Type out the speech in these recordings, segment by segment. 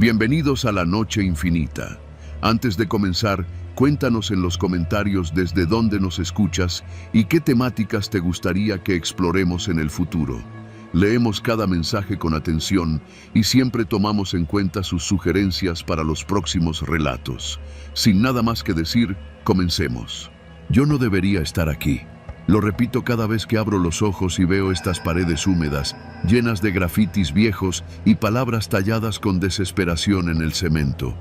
Bienvenidos a la Noche Infinita. Antes de comenzar, cuéntanos en los comentarios desde dónde nos escuchas y qué temáticas te gustaría que exploremos en el futuro. Leemos cada mensaje con atención y siempre tomamos en cuenta sus sugerencias para los próximos relatos. Sin nada más que decir, comencemos. Yo no debería estar aquí. Lo repito cada vez que abro los ojos y veo estas paredes húmedas, llenas de grafitis viejos y palabras talladas con desesperación en el cemento.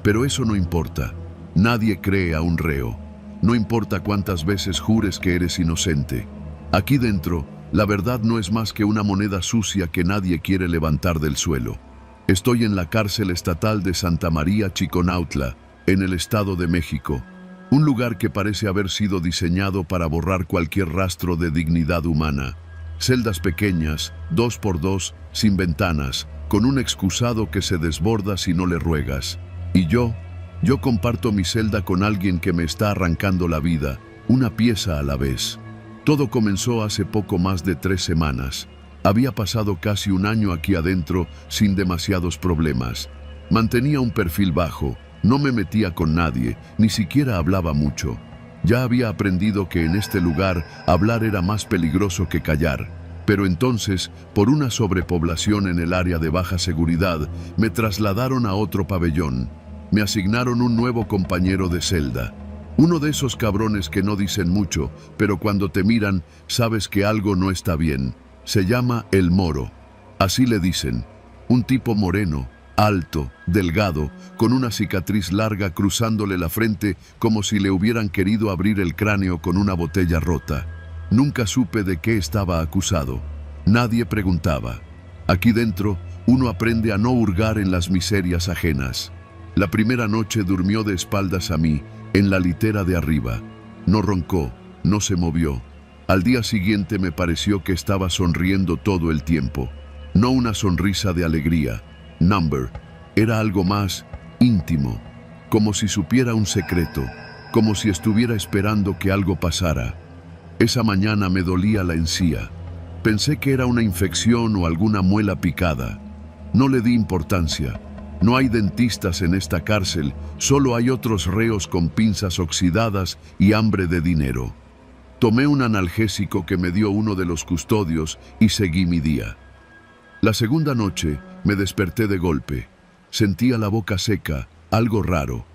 Pero eso no importa. Nadie cree a un reo. No importa cuántas veces jures que eres inocente. Aquí dentro, la verdad no es más que una moneda sucia que nadie quiere levantar del suelo. Estoy en la cárcel estatal de Santa María Chiconautla, en el Estado de México. Un lugar que parece haber sido diseñado para borrar cualquier rastro de dignidad humana. Celdas pequeñas, 2 por 2, sin ventanas, con un excusado que se desborda si no le ruegas. Y yo comparto mi celda con alguien que me está arrancando la vida, una pieza a la vez. Todo comenzó hace poco más de 3 semanas. Había pasado casi un año aquí adentro sin demasiados problemas. Mantenía un perfil bajo. No me metía con nadie, ni siquiera hablaba mucho. Ya había aprendido que en este lugar hablar era más peligroso que callar. Pero entonces, por una sobrepoblación en el área de baja seguridad, me trasladaron a otro pabellón. Me asignaron un nuevo compañero de celda. Uno de esos cabrones que no dicen mucho, pero cuando te miran, sabes que algo no está bien. Se llama El Moro. Así le dicen. Un tipo moreno, alto, delgado, con una cicatriz larga cruzándole la frente como si le hubieran querido abrir el cráneo con una botella rota. Nunca supe de qué estaba acusado. Nadie preguntaba. Aquí dentro, uno aprende a no hurgar en las miserias ajenas. La primera noche durmió de espaldas a mí, en la litera de arriba. No roncó, no se movió. Al día siguiente me pareció que estaba sonriendo todo el tiempo. No una sonrisa de alegría. Number era algo más íntimo, como si supiera un secreto, como si estuviera esperando que algo pasara. Esa mañana me dolía la encía. Pensé que era una infección o alguna muela picada. No le di importancia. No hay dentistas en esta cárcel, solo hay otros reos con pinzas oxidadas y hambre de dinero. Tomé un analgésico que me dio uno de los custodios y seguí mi día. La segunda noche me desperté de golpe. Sentía la boca seca, algo raro.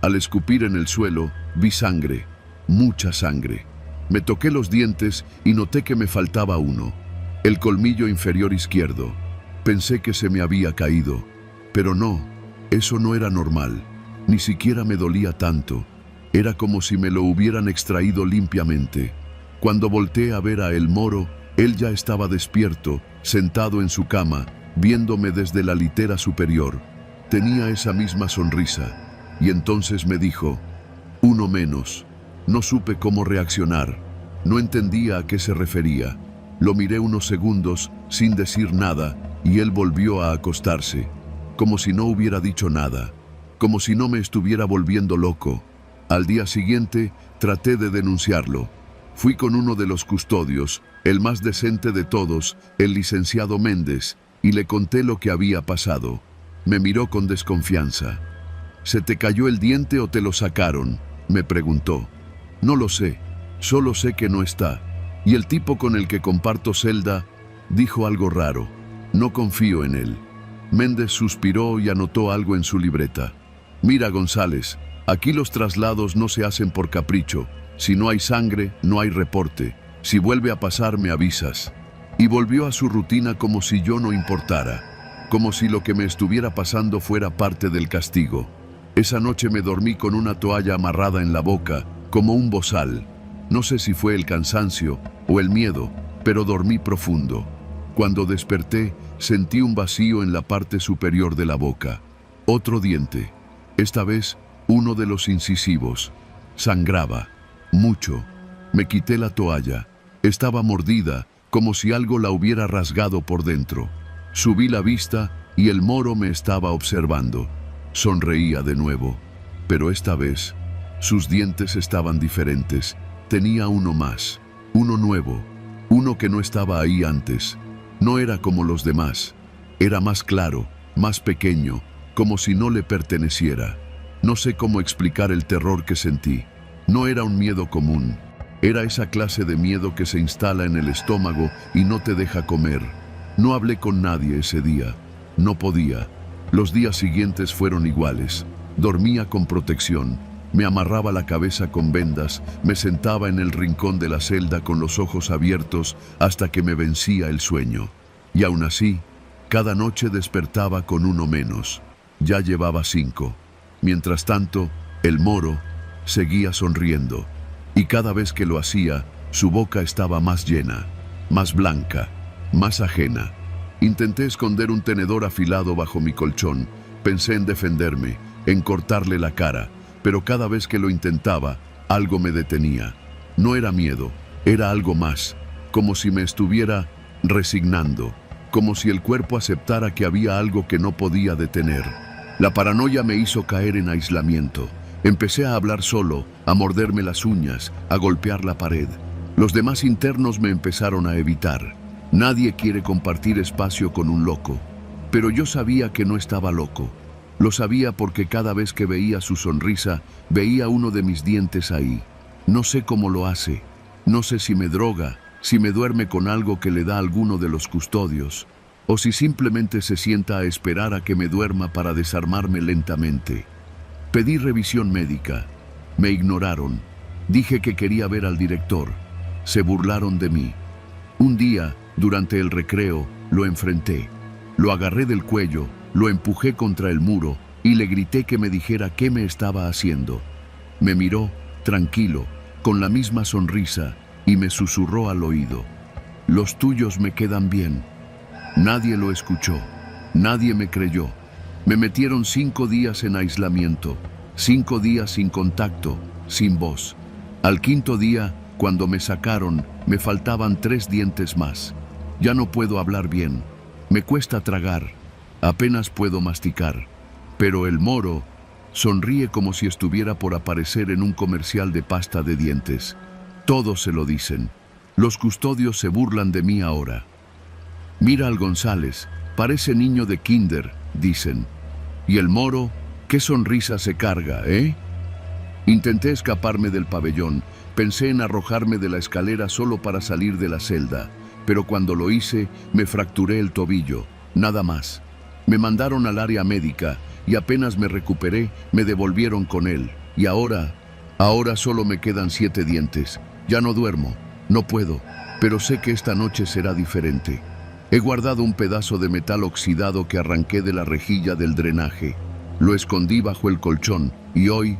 Al escupir en el suelo, vi sangre, mucha sangre. Me toqué los dientes y noté que me faltaba uno, el colmillo inferior izquierdo. Pensé que se me había caído, pero no, eso no era normal. Ni siquiera me dolía tanto. Era como si me lo hubieran extraído limpiamente. Cuando volteé a ver a El Moro, él ya estaba despierto, sentado en su cama, viéndome desde la litera superior. Tenía esa misma sonrisa, y entonces me dijo, uno menos. No supe cómo reaccionar. No entendía a qué se refería. Lo miré unos segundos, sin decir nada, y él volvió a acostarse, como si no hubiera dicho nada, como si no me estuviera volviendo loco. Al día siguiente, traté de denunciarlo. Fui con uno de los custodios, el más decente de todos, el licenciado Méndez, y le conté lo que había pasado. Me miró con desconfianza. ¿Se te cayó el diente o te lo sacaron?, me preguntó. No lo sé, solo sé que no está. Y el tipo con el que comparto celda dijo algo raro. No confío en él. Méndez suspiró y anotó algo en su libreta. Mira, González, aquí los traslados no se hacen por capricho. Si no hay sangre, no hay reporte. Si vuelve a pasar, me avisas. Y volvió a su rutina como si yo no importara, como si lo que me estuviera pasando fuera parte del castigo. Esa noche me dormí con una toalla amarrada en la boca, como un bozal. No sé si fue el cansancio o el miedo, pero dormí profundo. Cuando desperté, sentí un vacío en la parte superior de la boca. Otro diente. Esta vez, uno de los incisivos. Sangraba. Mucho. Me quité la toalla. Estaba mordida, como si algo la hubiera rasgado por dentro. Subí la vista y El Moro me estaba observando. Sonreía de nuevo, pero esta vez sus dientes estaban diferentes. Tenía uno más, uno nuevo, uno que no estaba ahí antes. No era como los demás. Era más claro, más pequeño, como si no le perteneciera. No sé cómo explicar el terror que sentí. No era un miedo común. Era esa clase de miedo que se instala en el estómago y no te deja comer. No hablé con nadie ese día. No podía. Los días siguientes fueron iguales. Dormía con protección. Me amarraba la cabeza con vendas, me sentaba en el rincón de la celda con los ojos abiertos hasta que me vencía el sueño. Y aún así, cada noche despertaba con uno menos. Ya llevaba 5. Mientras tanto, el moro seguía sonriendo. Y cada vez que lo hacía, su boca estaba más llena, más blanca, más ajena. Intenté esconder un tenedor afilado bajo mi colchón. Pensé en defenderme, en cortarle la cara. Pero cada vez que lo intentaba, algo me detenía. No era miedo, era algo más, como si me estuviera resignando, como si el cuerpo aceptara que había algo que no podía detener. La paranoia me hizo caer en aislamiento. Empecé a hablar solo, a morderme las uñas, a golpear la pared. Los demás internos me empezaron a evitar. Nadie quiere compartir espacio con un loco. Pero yo sabía que no estaba loco. Lo sabía porque cada vez que veía su sonrisa, veía uno de mis dientes ahí. No sé cómo lo hace. No sé si me droga, si me duerme con algo que le da alguno de los custodios, o si simplemente se sienta a esperar a que me duerma para desarmarme lentamente. Pedí revisión médica. Me ignoraron. Dije que quería ver al director. Se burlaron de mí. Un día, durante el recreo, lo enfrenté. Lo agarré del cuello, lo empujé contra el muro y le grité que me dijera qué me estaba haciendo. Me miró, tranquilo, con la misma sonrisa, y me susurró al oído: «Los tuyos me quedan bien». Nadie lo escuchó, nadie me creyó. Me metieron 5 días en aislamiento, 5 días sin contacto, sin voz. Al 5.º día, cuando me sacaron, me faltaban 3 dientes más. Ya no puedo hablar bien, me cuesta tragar. Apenas puedo masticar, pero el moro sonríe como si estuviera por aparecer en un comercial de pasta de dientes. Todos se lo dicen. Los custodios se burlan de mí ahora. «Mira al González, parece niño de kinder», dicen. «Y el moro, qué sonrisa se carga, ¿eh?». Intenté escaparme del pabellón. Pensé en arrojarme de la escalera solo para salir de la celda, pero cuando lo hice, me fracturé el tobillo, nada más. Me mandaron al área médica y apenas me recuperé, me devolvieron con él. Y ahora solo me quedan 7 dientes. Ya no duermo, no puedo, pero sé que esta noche será diferente. He guardado un pedazo de metal oxidado que arranqué de la rejilla del drenaje. Lo escondí bajo el colchón y hoy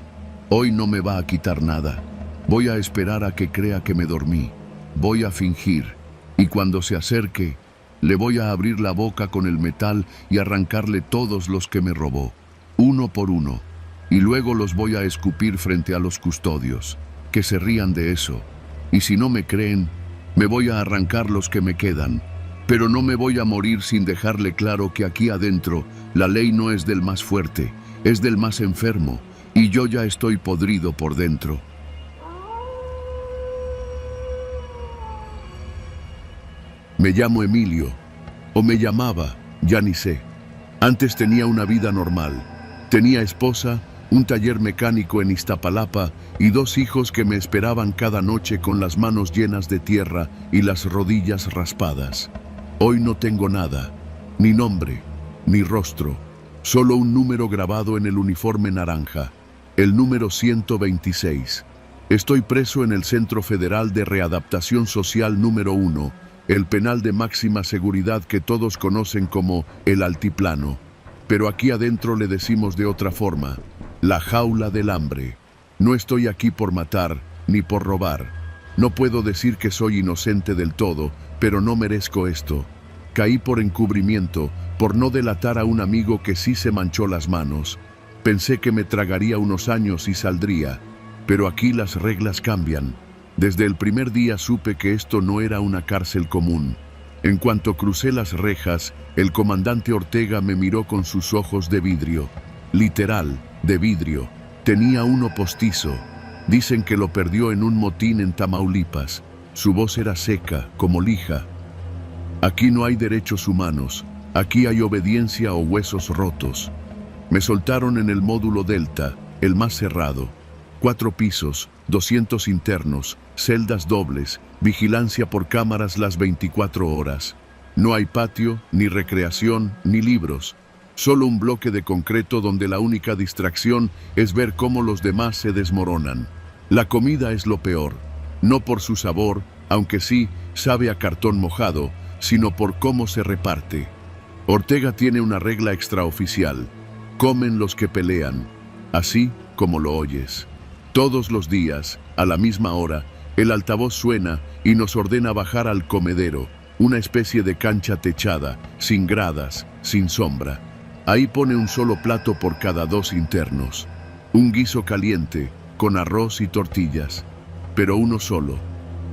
no me va a quitar nada. Voy a esperar a que crea que me dormí. Voy a fingir. Y cuando se acerque, le voy a abrir la boca con el metal y arrancarle todos los que me robó, uno por uno, y luego los voy a escupir frente a los custodios, que se rían de eso. Y si no me creen, me voy a arrancar los que me quedan, pero no me voy a morir sin dejarle claro que aquí adentro la ley no es del más fuerte, es del más enfermo, y yo ya estoy podrido por dentro. Me llamo Emilio, o me llamaba, ya ni sé. Antes tenía una vida normal. Tenía esposa, un taller mecánico en Iztapalapa y 2 hijos que me esperaban cada noche con las manos llenas de tierra y las rodillas raspadas. Hoy no tengo nada, ni nombre, ni rostro, solo un número grabado en el uniforme naranja, el número 126. Estoy preso en el Centro Federal de Readaptación Social número 1, el penal de máxima seguridad que todos conocen como el Altiplano. Pero aquí adentro le decimos de otra forma: la jaula del hambre. No estoy aquí por matar, ni por robar. No puedo decir que soy inocente del todo, pero no merezco esto. Caí por encubrimiento, por no delatar a un amigo que sí se manchó las manos. Pensé que me tragaría unos años y saldría, pero aquí las reglas cambian. Desde el primer día supe que esto no era una cárcel común. En cuanto crucé las rejas, el comandante Ortega me miró con sus ojos de vidrio. Literal, de vidrio. Tenía uno postizo. Dicen que lo perdió en un motín en Tamaulipas. Su voz era seca, como lija. Aquí no hay derechos humanos. Aquí hay obediencia o huesos rotos. Me soltaron en el módulo Delta, el más cerrado. 4 pisos, 200 internos, celdas dobles, vigilancia por cámaras las 24 horas. No hay patio, ni recreación, ni libros. Solo un bloque de concreto donde la única distracción es ver cómo los demás se desmoronan. La comida es lo peor, no por su sabor, aunque sí sabe a cartón mojado, sino por cómo se reparte. Ortega tiene una regla extraoficial: comen los que pelean, así como lo oyes. Todos los días, a la misma hora, el altavoz suena y nos ordena bajar al comedero, una especie de cancha techada, sin gradas, sin sombra. Ahí pone un solo plato por cada 2 internos. Un guiso caliente, con arroz y tortillas, pero uno solo.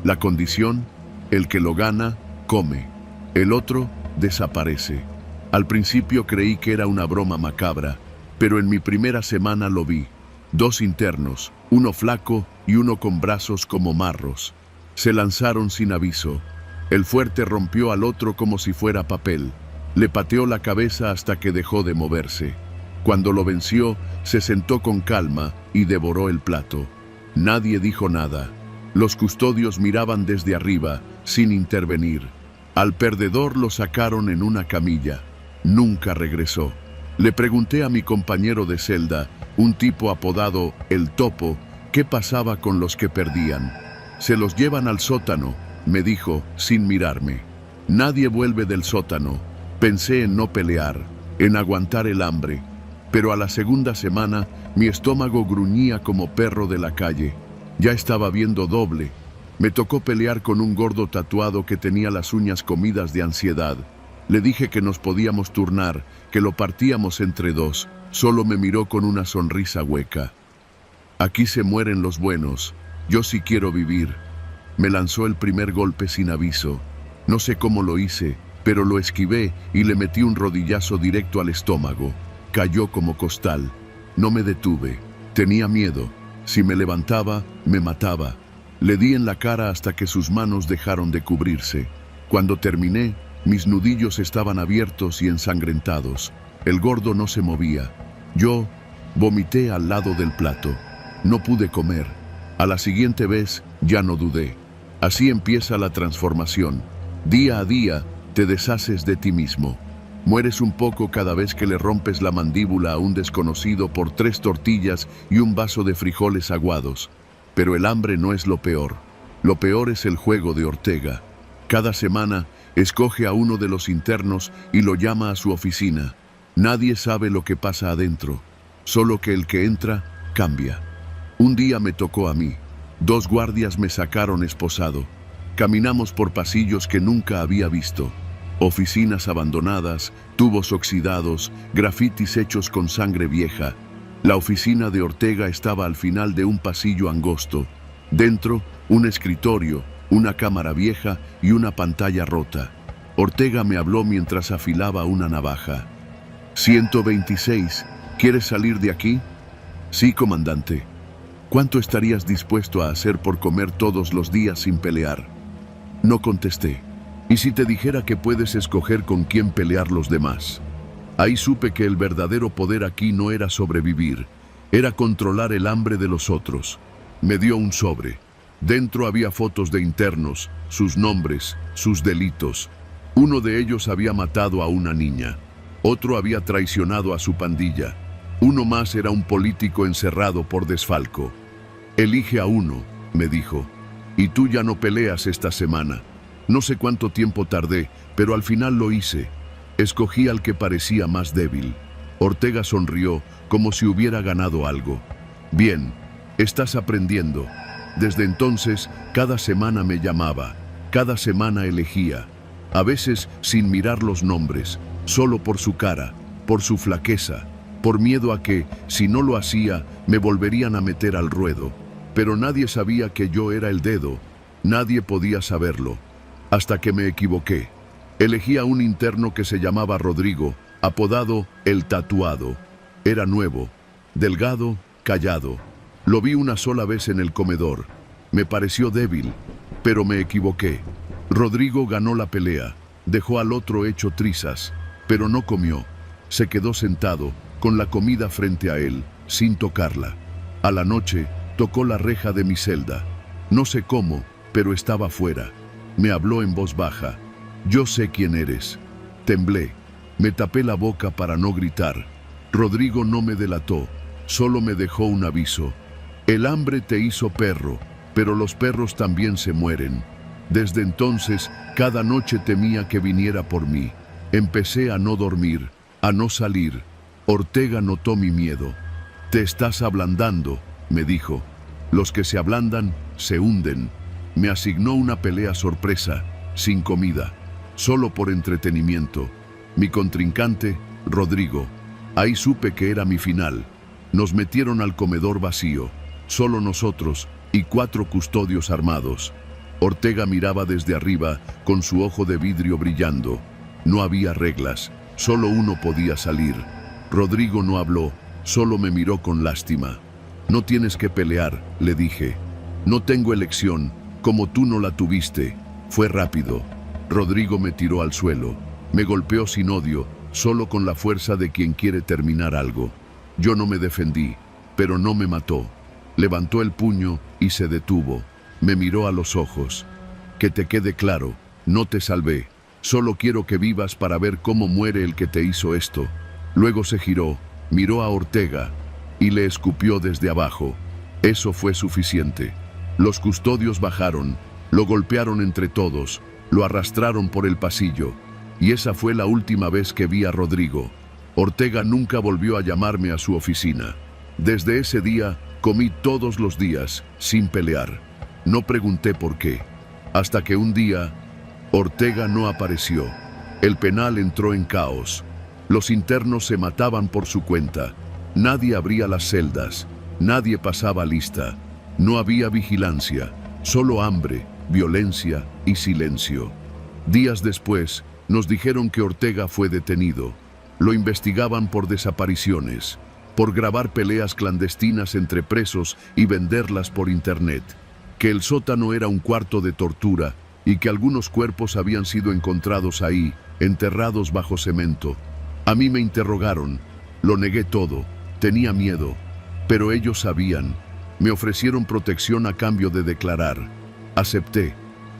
La condición: el que lo gana, come. El otro, desaparece. Al principio creí que era una broma macabra, pero en mi primera semana lo vi. 2 internos, uno flaco y uno con brazos como marros. Se lanzaron sin aviso. El fuerte rompió al otro como si fuera papel. Le pateó la cabeza hasta que dejó de moverse. Cuando lo venció, se sentó con calma y devoró el plato. Nadie dijo nada. Los custodios miraban desde arriba, sin intervenir. Al perdedor lo sacaron en una camilla. Nunca regresó. Le pregunté a mi compañero de celda, un tipo apodado El Topo, qué pasaba con los que perdían. Se los llevan al sótano, me dijo, sin mirarme. Nadie vuelve del sótano. Pensé en no pelear, en aguantar el hambre, pero a la segunda semana mi estómago gruñía como perro de la calle. Ya estaba viendo doble. Me tocó pelear con un gordo tatuado que tenía las uñas comidas de ansiedad. Le dije que nos podíamos turnar, que lo partíamos entre 2. Solo me miró con una sonrisa hueca. Aquí se mueren los buenos. Yo sí quiero vivir. Me lanzó el primer golpe sin aviso. No sé cómo lo hice, pero lo esquivé y le metí un rodillazo directo al estómago. Cayó como costal. No me detuve. Tenía miedo. Si me levantaba, me mataba. Le di en la cara hasta que sus manos dejaron de cubrirse. Cuando terminé, mis nudillos estaban abiertos y ensangrentados. El gordo no se movía. Yo vomité al lado del plato. No pude comer. A la siguiente vez, ya no dudé. Así empieza la transformación. Día a día, te deshaces de ti mismo. Mueres un poco cada vez que le rompes la mandíbula a un desconocido por 3 tortillas y un vaso de frijoles aguados. Pero el hambre no es lo peor. Lo peor es el juego de Ortega. Cada semana, escoge a uno de los internos y lo llama a su oficina. Nadie sabe lo que pasa adentro, solo que el que entra, cambia. Un día me tocó a mí. 2 guardias me sacaron esposado. Caminamos por pasillos que nunca había visto. Oficinas abandonadas, tubos oxidados, grafitis hechos con sangre vieja. La oficina de Ortega estaba al final de un pasillo angosto. Dentro, un escritorio, una cámara vieja y una pantalla rota. Ortega me habló mientras afilaba una navaja. 126, ¿quieres salir de aquí? Sí, comandante. ¿Cuánto estarías dispuesto a hacer por comer todos los días sin pelear? No contesté. ¿Y si te dijera que puedes escoger con quién pelear los demás? Ahí supe que el verdadero poder aquí no era sobrevivir, era controlar el hambre de los otros. Me dio un sobre. Dentro había fotos de internos, sus nombres, sus delitos. Uno de ellos había matado a una niña. Otro había traicionado a su pandilla. Uno más era un político encerrado por desfalco. Elige a uno, me dijo. Y tú ya no peleas esta semana. No sé cuánto tiempo tardé, pero al final lo hice. Escogí al que parecía más débil. Ortega sonrió, como si hubiera ganado algo. Bien, estás aprendiendo. Desde entonces, cada semana me llamaba. Cada semana elegía. A veces sin mirar los nombres, solo por su cara, por su flaqueza, por miedo a que, si no lo hacía, me volverían a meter al ruedo. Pero nadie sabía que yo era el dedo. Nadie podía saberlo. Hasta que me equivoqué. Elegí a un interno que se llamaba Rodrigo, apodado El Tatuado. Era nuevo, delgado, callado. Lo vi una sola vez en el comedor. Me pareció débil, pero me equivoqué. Rodrigo ganó la pelea, dejó al otro hecho trizas, pero no comió. Se quedó sentado, con la comida frente a él, sin tocarla. A la noche, tocó la reja de mi celda. No sé cómo, pero estaba fuera. Me habló en voz baja. Yo sé quién eres. Temblé. Me tapé la boca para no gritar. Rodrigo no me delató, solo me dejó un aviso. El hambre te hizo perro, pero los perros también se mueren. Desde entonces, cada noche temía que viniera por mí. Empecé a no dormir, a no salir. Ortega notó mi miedo. Te estás ablandando, me dijo. Los que se ablandan, se hunden. Me asignó una pelea sorpresa, sin comida, solo por entretenimiento. Mi contrincante, Rodrigo. Ahí supe que era mi final. Nos metieron al comedor vacío, solo nosotros y 4 custodios armados. Ortega miraba desde arriba con su ojo de vidrio brillando. No había reglas, solo uno podía salir. Rodrigo no habló, solo me miró con lástima. No tienes que pelear, le dije. No tengo elección, como tú no la tuviste. Fue rápido. Rodrigo me tiró al suelo. Me golpeó sin odio, solo con la fuerza de quien quiere terminar algo. Yo no me defendí, pero no me mató. Levantó el puño y se detuvo. Me miró a los ojos. Que te quede claro, no te salvé. Solo quiero que vivas para ver cómo muere el que te hizo esto. Luego se giró, miró a Ortega y le escupió desde abajo. Eso fue suficiente. Los custodios bajaron, lo golpearon entre todos, lo arrastraron por el pasillo. Y esa fue la última vez que vi a Rodrigo. Ortega nunca volvió a llamarme a su oficina. Desde ese día, comí todos los días, sin pelear. No pregunté por qué. Hasta que un día, Ortega no apareció. El penal entró en caos. Los internos se mataban por su cuenta. Nadie abría las celdas. Nadie pasaba lista. No había vigilancia. Solo hambre, violencia y silencio. Días después, nos dijeron que Ortega fue detenido. Lo investigaban por desapariciones, por grabar peleas clandestinas entre presos y venderlas por internet, que el sótano era un cuarto de tortura y que algunos cuerpos habían sido encontrados ahí, enterrados bajo cemento. A mí me interrogaron, lo negué todo, tenía miedo, pero ellos sabían. Me ofrecieron protección a cambio de declarar. Acepté.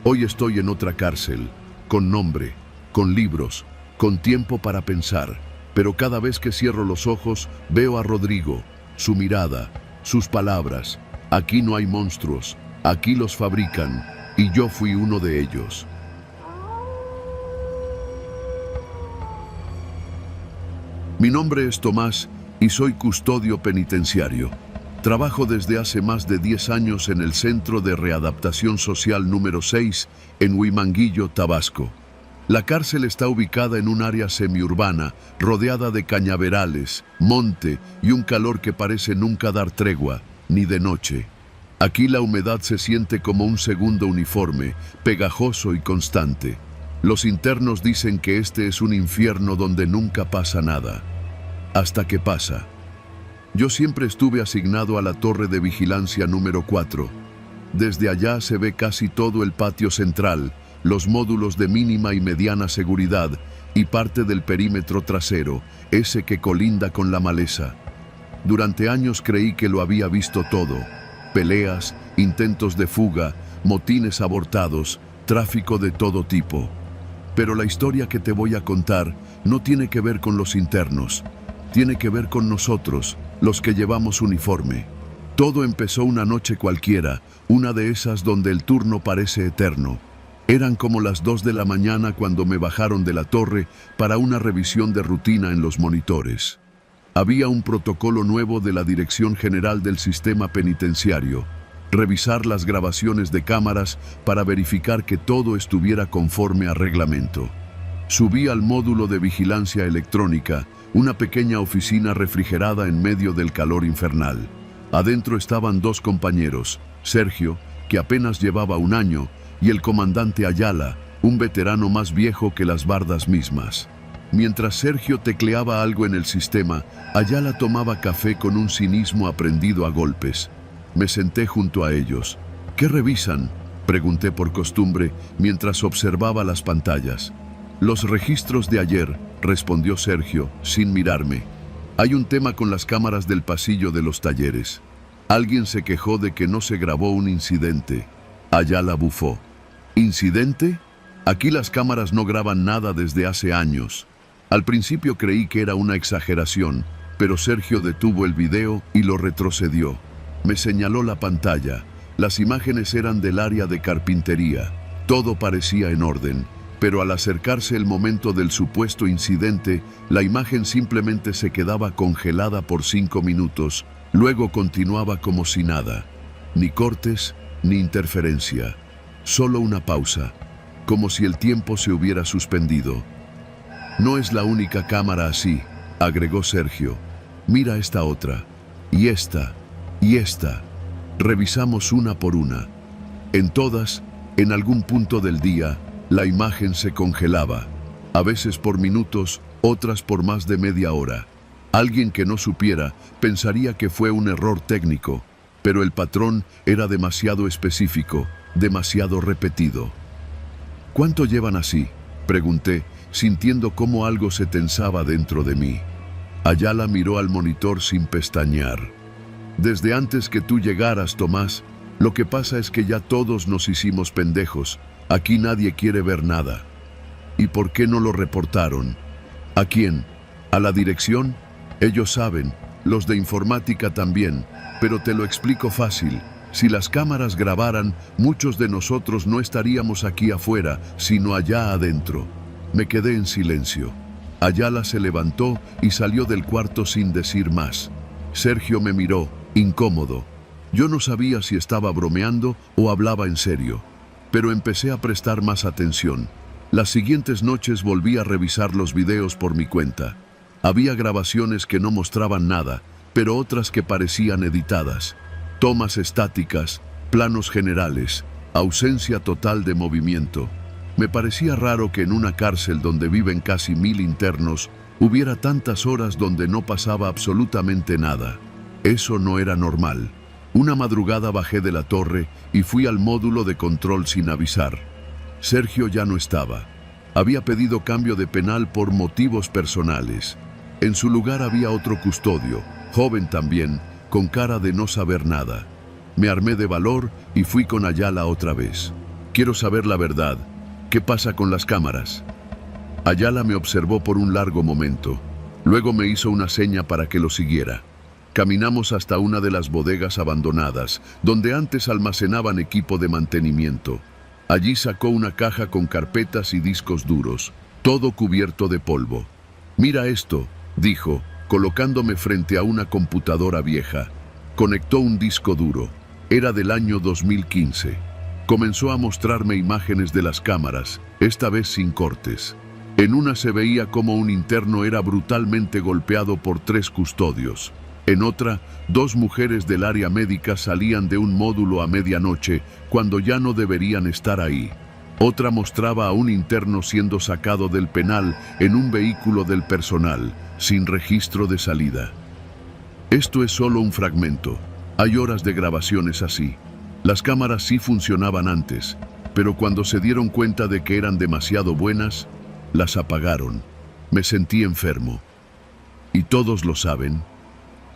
Hoy estoy en otra cárcel, con nombre, con libros, con tiempo para pensar, pero cada vez que cierro los ojos veo a Rodrigo, su mirada, sus palabras. Aquí no hay monstruos, aquí los fabrican, y yo fui uno de ellos. Mi nombre es Tomás y soy custodio penitenciario. Trabajo desde hace más de 10 años en el Centro de Readaptación Social número 6 en Huimanguillo, Tabasco. La cárcel está ubicada en un área semiurbana, rodeada de cañaverales, monte y un calor que parece nunca dar tregua, ni de noche. Aquí la humedad se siente como un segundo uniforme, pegajoso y constante. Los internos dicen que este es un infierno donde nunca pasa nada. Hasta que pasa. Yo siempre estuve asignado a la torre de vigilancia número 4. Desde allá se ve casi todo el patio central, los módulos de mínima y mediana seguridad y parte del perímetro trasero, ese que colinda con la maleza. Durante años creí que lo había visto todo. Peleas, intentos de fuga, motines abortados, tráfico de todo tipo. Pero la historia que te voy a contar no tiene que ver con los internos. Tiene que ver con nosotros, los que llevamos uniforme. Todo empezó una noche cualquiera, una de esas donde el turno parece eterno. Eran como las 2 de la mañana cuando me bajaron de la torre para una revisión de rutina en los monitores. Había un protocolo nuevo de la Dirección General del Sistema Penitenciario. Revisar las grabaciones de cámaras para verificar que todo estuviera conforme a reglamento. Subí al módulo de vigilancia electrónica, una pequeña oficina refrigerada en medio del calor infernal. Adentro estaban 2 compañeros, Sergio, que apenas llevaba 1 año, y el comandante Ayala, un veterano más viejo que las bardas mismas. Mientras Sergio tecleaba algo en el sistema, Ayala tomaba café con un cinismo aprendido a golpes. Me senté junto a ellos. ¿Qué revisan?, pregunté por costumbre mientras observaba las pantallas. Los registros de ayer, respondió Sergio, sin mirarme. Hay un tema con las cámaras del pasillo de los talleres. Alguien se quejó de que no se grabó un incidente. Ayala bufó. ¿Incidente? Aquí las cámaras no graban nada desde hace años. Al principio creí que era una exageración, pero Sergio detuvo el video y lo retrocedió. Me señaló la pantalla. Las imágenes eran del área de carpintería. Todo parecía en orden, pero al acercarse el momento del supuesto incidente, la imagen simplemente se quedaba congelada por 5 minutos, luego continuaba como si nada. Ni cortes, ni interferencia. Solo una pausa, como si el tiempo se hubiera suspendido. No es la única cámara así, agregó Sergio. Mira esta otra, y esta, y esta. Revisamos una por una. En todas, en algún punto del día, la imagen se congelaba, a veces por minutos, otras por más de media hora. Alguien que no supiera pensaría que fue un error técnico, pero el patrón era demasiado específico, demasiado repetido. ¿Cuánto llevan así?, pregunté, sintiendo cómo algo se tensaba dentro de mí. Ayala miró al monitor sin pestañear. Desde antes que tú llegaras, Tomás, lo que pasa es que ya todos nos hicimos pendejos. Aquí nadie quiere ver nada. ¿Y por qué no lo reportaron? ¿A quién? ¿A la dirección? Ellos saben, los de informática también, pero te lo explico fácil. Si las cámaras grabaran, muchos de nosotros no estaríamos aquí afuera, sino allá adentro. Me quedé en silencio. Ayala se levantó y salió del cuarto sin decir más. Sergio me miró, incómodo. Yo no sabía si estaba bromeando o hablaba en serio, pero empecé a prestar más atención. Las siguientes noches volví a revisar los videos por mi cuenta. Había grabaciones que no mostraban nada, pero otras que parecían editadas. Tomas estáticas, planos generales, ausencia total de movimiento. Me parecía raro que en una cárcel donde viven casi 1000 internos hubiera tantas horas donde no pasaba absolutamente nada. Eso no era normal. Una madrugada bajé de la torre y fui al módulo de control sin avisar. Sergio ya no estaba. Había pedido cambio de penal por motivos personales. En su lugar había otro custodio, joven también, con cara de no saber nada. Me armé de valor y fui con Ayala otra vez. Quiero saber la verdad. ¿Qué pasa con las cámaras? Ayala me observó por un largo momento. Luego me hizo una seña para que lo siguiera. Caminamos hasta una de las bodegas abandonadas, donde antes almacenaban equipo de mantenimiento. Allí sacó una caja con carpetas y discos duros, todo cubierto de polvo. «Mira esto», dijo, colocándome frente a una computadora vieja. Conectó un disco duro. Era del año 2015. Comenzó a mostrarme imágenes de las cámaras, esta vez sin cortes. En una se veía como un interno era brutalmente golpeado por 3 custodios. En otra, 2 mujeres del área médica salían de un módulo a medianoche, cuando ya no deberían estar ahí. Otra mostraba a un interno siendo sacado del penal en un vehículo del personal, sin registro de salida. Esto es solo un fragmento. Hay horas de grabaciones así. Las cámaras sí funcionaban antes, pero cuando se dieron cuenta de que eran demasiado buenas, las apagaron. Me sentí enfermo. Y todos lo saben.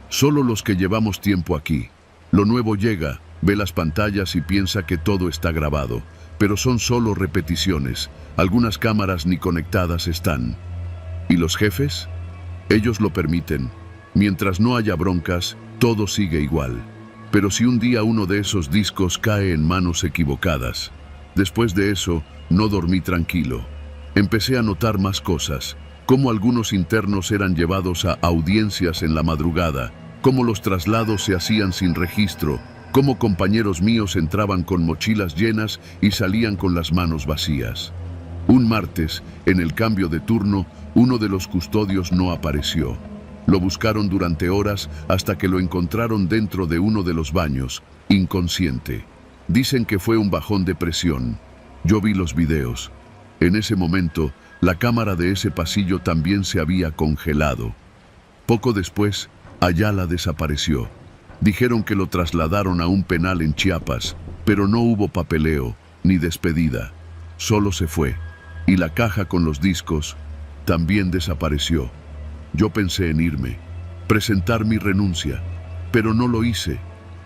Solo los que llevamos tiempo aquí. Lo nuevo llega, ve las pantallas y piensa que todo está grabado, pero son solo repeticiones. Algunas cámaras ni conectadas están. ¿Y los jefes? Ellos lo permiten. Mientras no haya broncas, todo sigue igual. Pero si un día uno de esos discos cae en manos equivocadas, después de eso, no dormí tranquilo. Empecé a notar más cosas, cómo algunos internos eran llevados a audiencias en la madrugada, cómo los traslados se hacían sin registro, cómo compañeros míos entraban con mochilas llenas y salían con las manos vacías. Un martes, en el cambio de turno, uno de los custodios no apareció. Lo buscaron durante horas hasta que lo encontraron dentro de uno de los baños, inconsciente. Dicen que fue un bajón de presión. Yo vi los videos. En ese momento, la cámara de ese pasillo también se había congelado. Poco después, Ayala desapareció. Dijeron que lo trasladaron a un penal en Chiapas, pero no hubo papeleo ni despedida. Solo se fue. Y la caja con los discos también desapareció. Yo pensé en irme, presentar mi renuncia, pero no lo hice,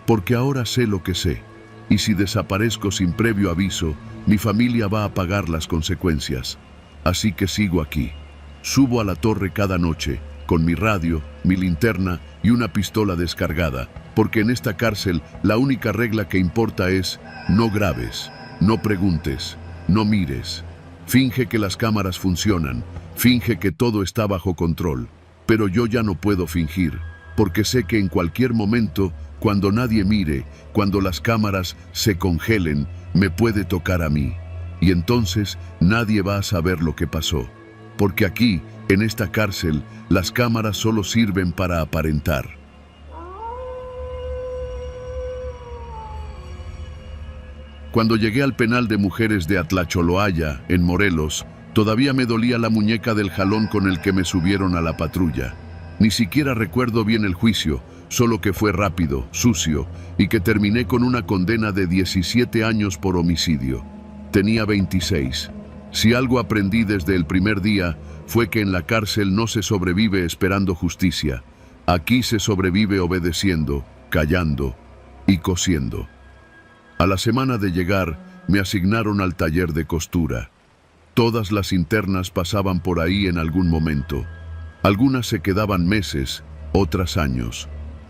porque ahora sé lo que sé, y si desaparezco sin previo aviso, mi familia va a pagar las consecuencias. Así que sigo aquí. Subo a la torre cada noche, con mi radio, mi linterna y una pistola descargada, porque en esta cárcel la única regla que importa es: no grabes, no preguntes, no mires. Finge que las cámaras funcionan, finge que todo está bajo control, pero yo ya no puedo fingir, porque sé que en cualquier momento, cuando nadie mire, cuando las cámaras se congelen, me puede tocar a mí. Y entonces nadie va a saber lo que pasó, porque aquí, en esta cárcel, las cámaras solo sirven para aparentar. Cuando llegué al penal de mujeres de Atlacholoaya, en Morelos, todavía me dolía la muñeca del jalón con el que me subieron a la patrulla. Ni siquiera recuerdo bien el juicio, solo que fue rápido, sucio, y que terminé con una condena de 17 años por homicidio. Tenía 26. Si algo aprendí desde el primer día, fue que en la cárcel no se sobrevive esperando justicia. Aquí se sobrevive obedeciendo, callando y cosiendo. A la semana de llegar, me asignaron al taller de costura. Todas las internas pasaban por ahí en algún momento. Algunas se quedaban meses, otras años.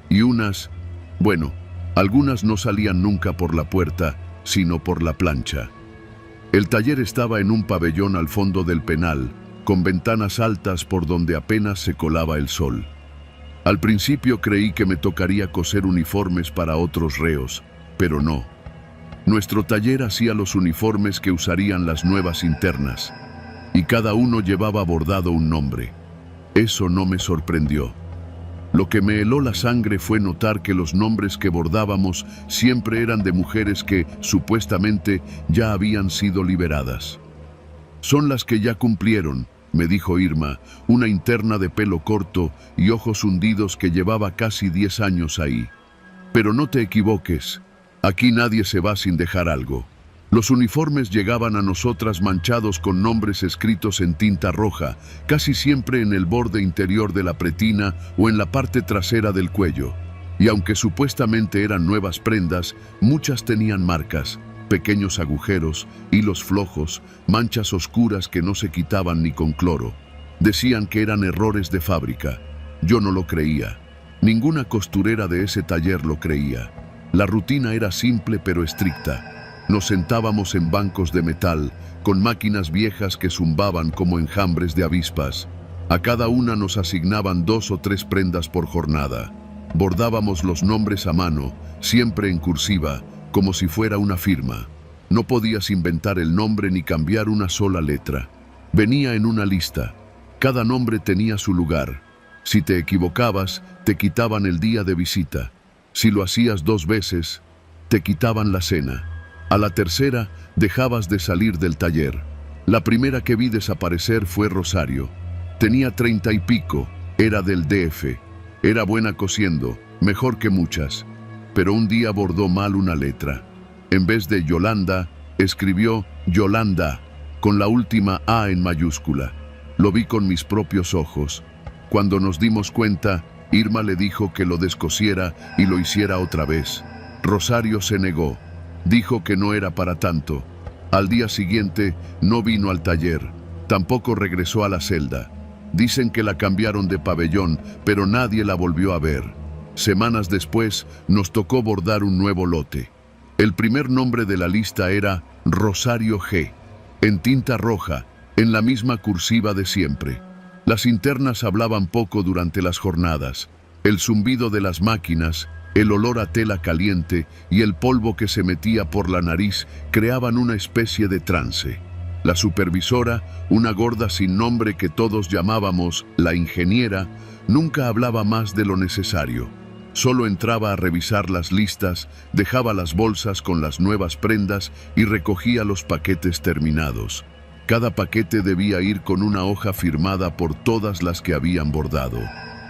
Y algunas no salían nunca por la puerta, sino por la plancha. El taller estaba en un pabellón al fondo del penal, con ventanas altas por donde apenas se colaba el sol. Al principio creí que me tocaría coser uniformes para otros reos, pero no. Nuestro taller hacía los uniformes que usarían las nuevas internas, y cada uno llevaba bordado un nombre. Eso no me sorprendió. Lo que me heló la sangre fue notar que los nombres que bordábamos siempre eran de mujeres que, supuestamente, ya habían sido liberadas. Son las que ya cumplieron, me dijo Irma, una interna de pelo corto y ojos hundidos que llevaba casi 10 años ahí. Pero no te equivoques, aquí nadie se va sin dejar algo. Los uniformes llegaban a nosotras manchados con nombres escritos en tinta roja, casi siempre en el borde interior de la pretina o en la parte trasera del cuello. Y aunque supuestamente eran nuevas prendas, muchas tenían marcas, pequeños agujeros, hilos flojos, manchas oscuras que no se quitaban ni con cloro. Decían que eran errores de fábrica. Yo no lo creía. Ninguna costurera de ese taller lo creía. La rutina era simple pero estricta. Nos sentábamos en bancos de metal, con máquinas viejas que zumbaban como enjambres de avispas. A cada una nos asignaban 2 o 3 prendas por jornada. Bordábamos los nombres a mano, siempre en cursiva, como si fuera una firma. No podías inventar el nombre ni cambiar una sola letra. Venía en una lista. Cada nombre tenía su lugar. Si te equivocabas, te quitaban el día de visita. Si lo hacías 2 veces, te quitaban la cena. A la tercera, dejabas de salir del taller. La primera que vi desaparecer fue Rosario. Tenía 30 y pico, era del DF. Era buena cosiendo, mejor que muchas. Pero un día bordó mal una letra. En vez de Yolanda, escribió Yolanda, con la última A en mayúscula. Lo vi con mis propios ojos. Cuando nos dimos cuenta, Irma le dijo que lo descosiera y lo hiciera otra vez. Rosario se negó. Dijo que no era para tanto. Al día siguiente no vino al taller, tampoco regresó a la celda. Dicen que la cambiaron de pabellón, pero nadie la volvió a ver. Semanas después nos tocó bordar un nuevo lote. El primer nombre de la lista era Rosario G, en tinta roja, en la misma cursiva de siempre. Las internas hablaban poco durante las jornadas. El zumbido de las máquinas, el olor a tela caliente y el polvo que se metía por la nariz creaban una especie de trance. La supervisora, una gorda sin nombre que todos llamábamos la ingeniera, nunca hablaba más de lo necesario. Solo entraba a revisar las listas, dejaba las bolsas con las nuevas prendas y recogía los paquetes terminados. Cada paquete debía ir con una hoja firmada por todas las que habían bordado.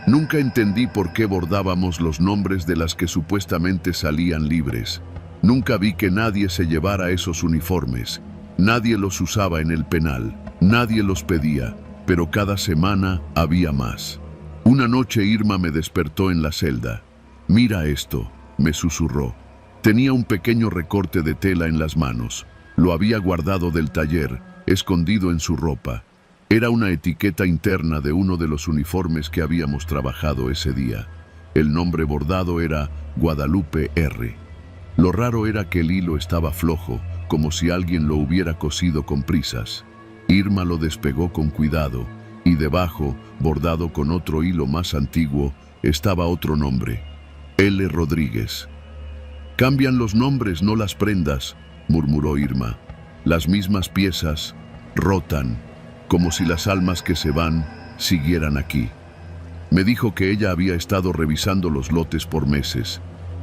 Nunca entendí por qué bordábamos los nombres de las que supuestamente salían libres. Nunca vi que nadie se llevara esos uniformes. Nadie los usaba en el penal. Nadie los pedía, pero cada semana había más. Una noche Irma me despertó en la celda. «Mira esto», me susurró. Tenía un pequeño recorte de tela en las manos. Lo había guardado del taller, escondido en su ropa. Era una etiqueta interna de uno de los uniformes que habíamos trabajado ese día. El nombre bordado era Guadalupe R. Lo raro era que el hilo estaba flojo, como si alguien lo hubiera cosido con prisas. Irma lo despegó con cuidado, y debajo, bordado con otro hilo más antiguo, estaba otro nombre: L. Rodríguez. «Cambian los nombres, no las prendas», murmuró Irma. «Las mismas piezas rotan, como si las almas que se van siguieran aquí». Me dijo que ella había estado revisando los lotes por meses,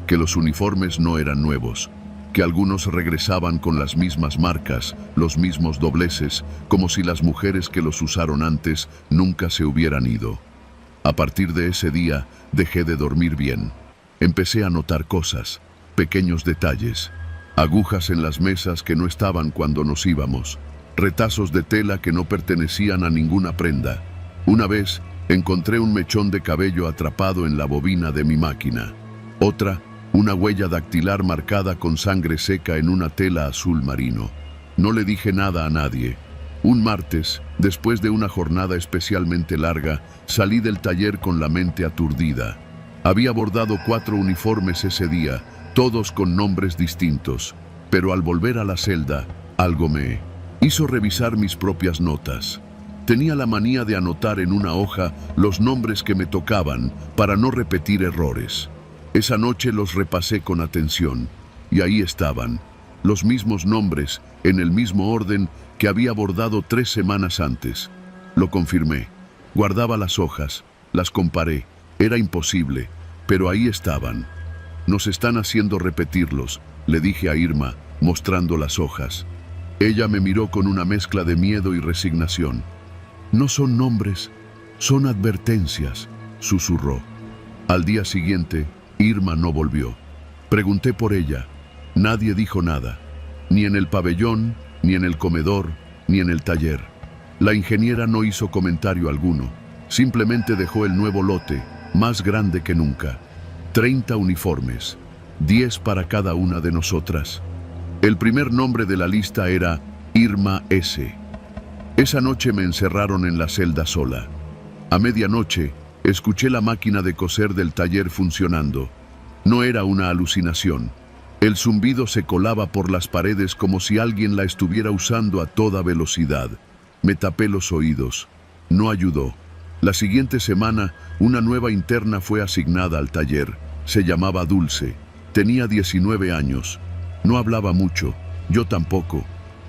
que los uniformes no eran nuevos, que algunos regresaban con las mismas marcas, los mismos dobleces, como si las mujeres que los usaron antes nunca se hubieran ido. A partir de ese día dejé de dormir bien. Empecé a notar cosas, pequeños detalles, agujas en las mesas que no estaban cuando nos íbamos, retazos de tela que no pertenecían a ninguna prenda. Una vez encontré un mechón de cabello atrapado en la bobina de mi máquina. Otra, una huella dactilar marcada con sangre seca en una tela azul marino. No le dije nada a nadie. Un martes, después de una jornada especialmente larga, salí del taller con la mente aturdida. Había bordado 4 uniformes ese día, todos con nombres distintos, pero al volver a la celda, algo me hizo revisar mis propias notas. Tenía la manía de anotar en una hoja los nombres que me tocaban para no repetir errores. Esa noche los repasé con atención, y ahí estaban, los mismos nombres, en el mismo orden que había bordado 3 semanas antes. Lo confirmé. Guardaba las hojas, las comparé. Era imposible, pero ahí estaban. «Nos están haciendo repetirlos», le dije a Irma, mostrando las hojas. Ella me miró con una mezcla de miedo y resignación. «No son nombres, son advertencias», susurró. Al día siguiente, Irma no volvió. Pregunté por ella. Nadie dijo nada, ni en el pabellón, ni en el comedor, ni en el taller. La ingeniera no hizo comentario alguno, simplemente dejó el nuevo lote, más grande que nunca. 30 uniformes, 10 para cada una de nosotras. El primer nombre de la lista era Irma S. Esa noche me encerraron en la celda sola. A medianoche, escuché la máquina de coser del taller funcionando. No era una alucinación. El zumbido se colaba por las paredes como si alguien la estuviera usando a toda velocidad. Me tapé los oídos. No ayudó. La siguiente semana, una nueva interna fue asignada al taller. Se llamaba Dulce. Tenía 19 años. No hablaba mucho. Yo tampoco.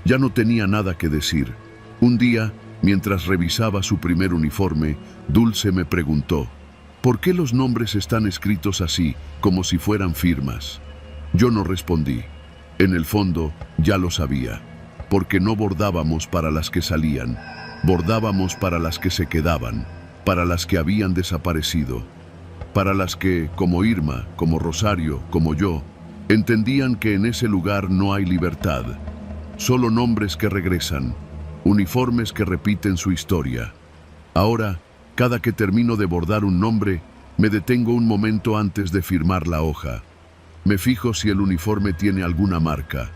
Ya no tenía nada que decir. Un día, mientras revisaba su primer uniforme, Dulce me preguntó: «¿Por qué los nombres están escritos así, como si fueran firmas?». Yo no respondí. En el fondo, ya lo sabía. Porque no bordábamos para las que salían. Bordábamos para las que se quedaban, para las que habían desaparecido. Para las que, como Irma, como Rosario, como yo, entendían que en ese lugar no hay libertad. Solo nombres que regresan. Uniformes que repiten su historia. Ahora, cada que termino de bordar un nombre, me detengo un momento antes de firmar la hoja. Me fijo si el uniforme tiene alguna marca,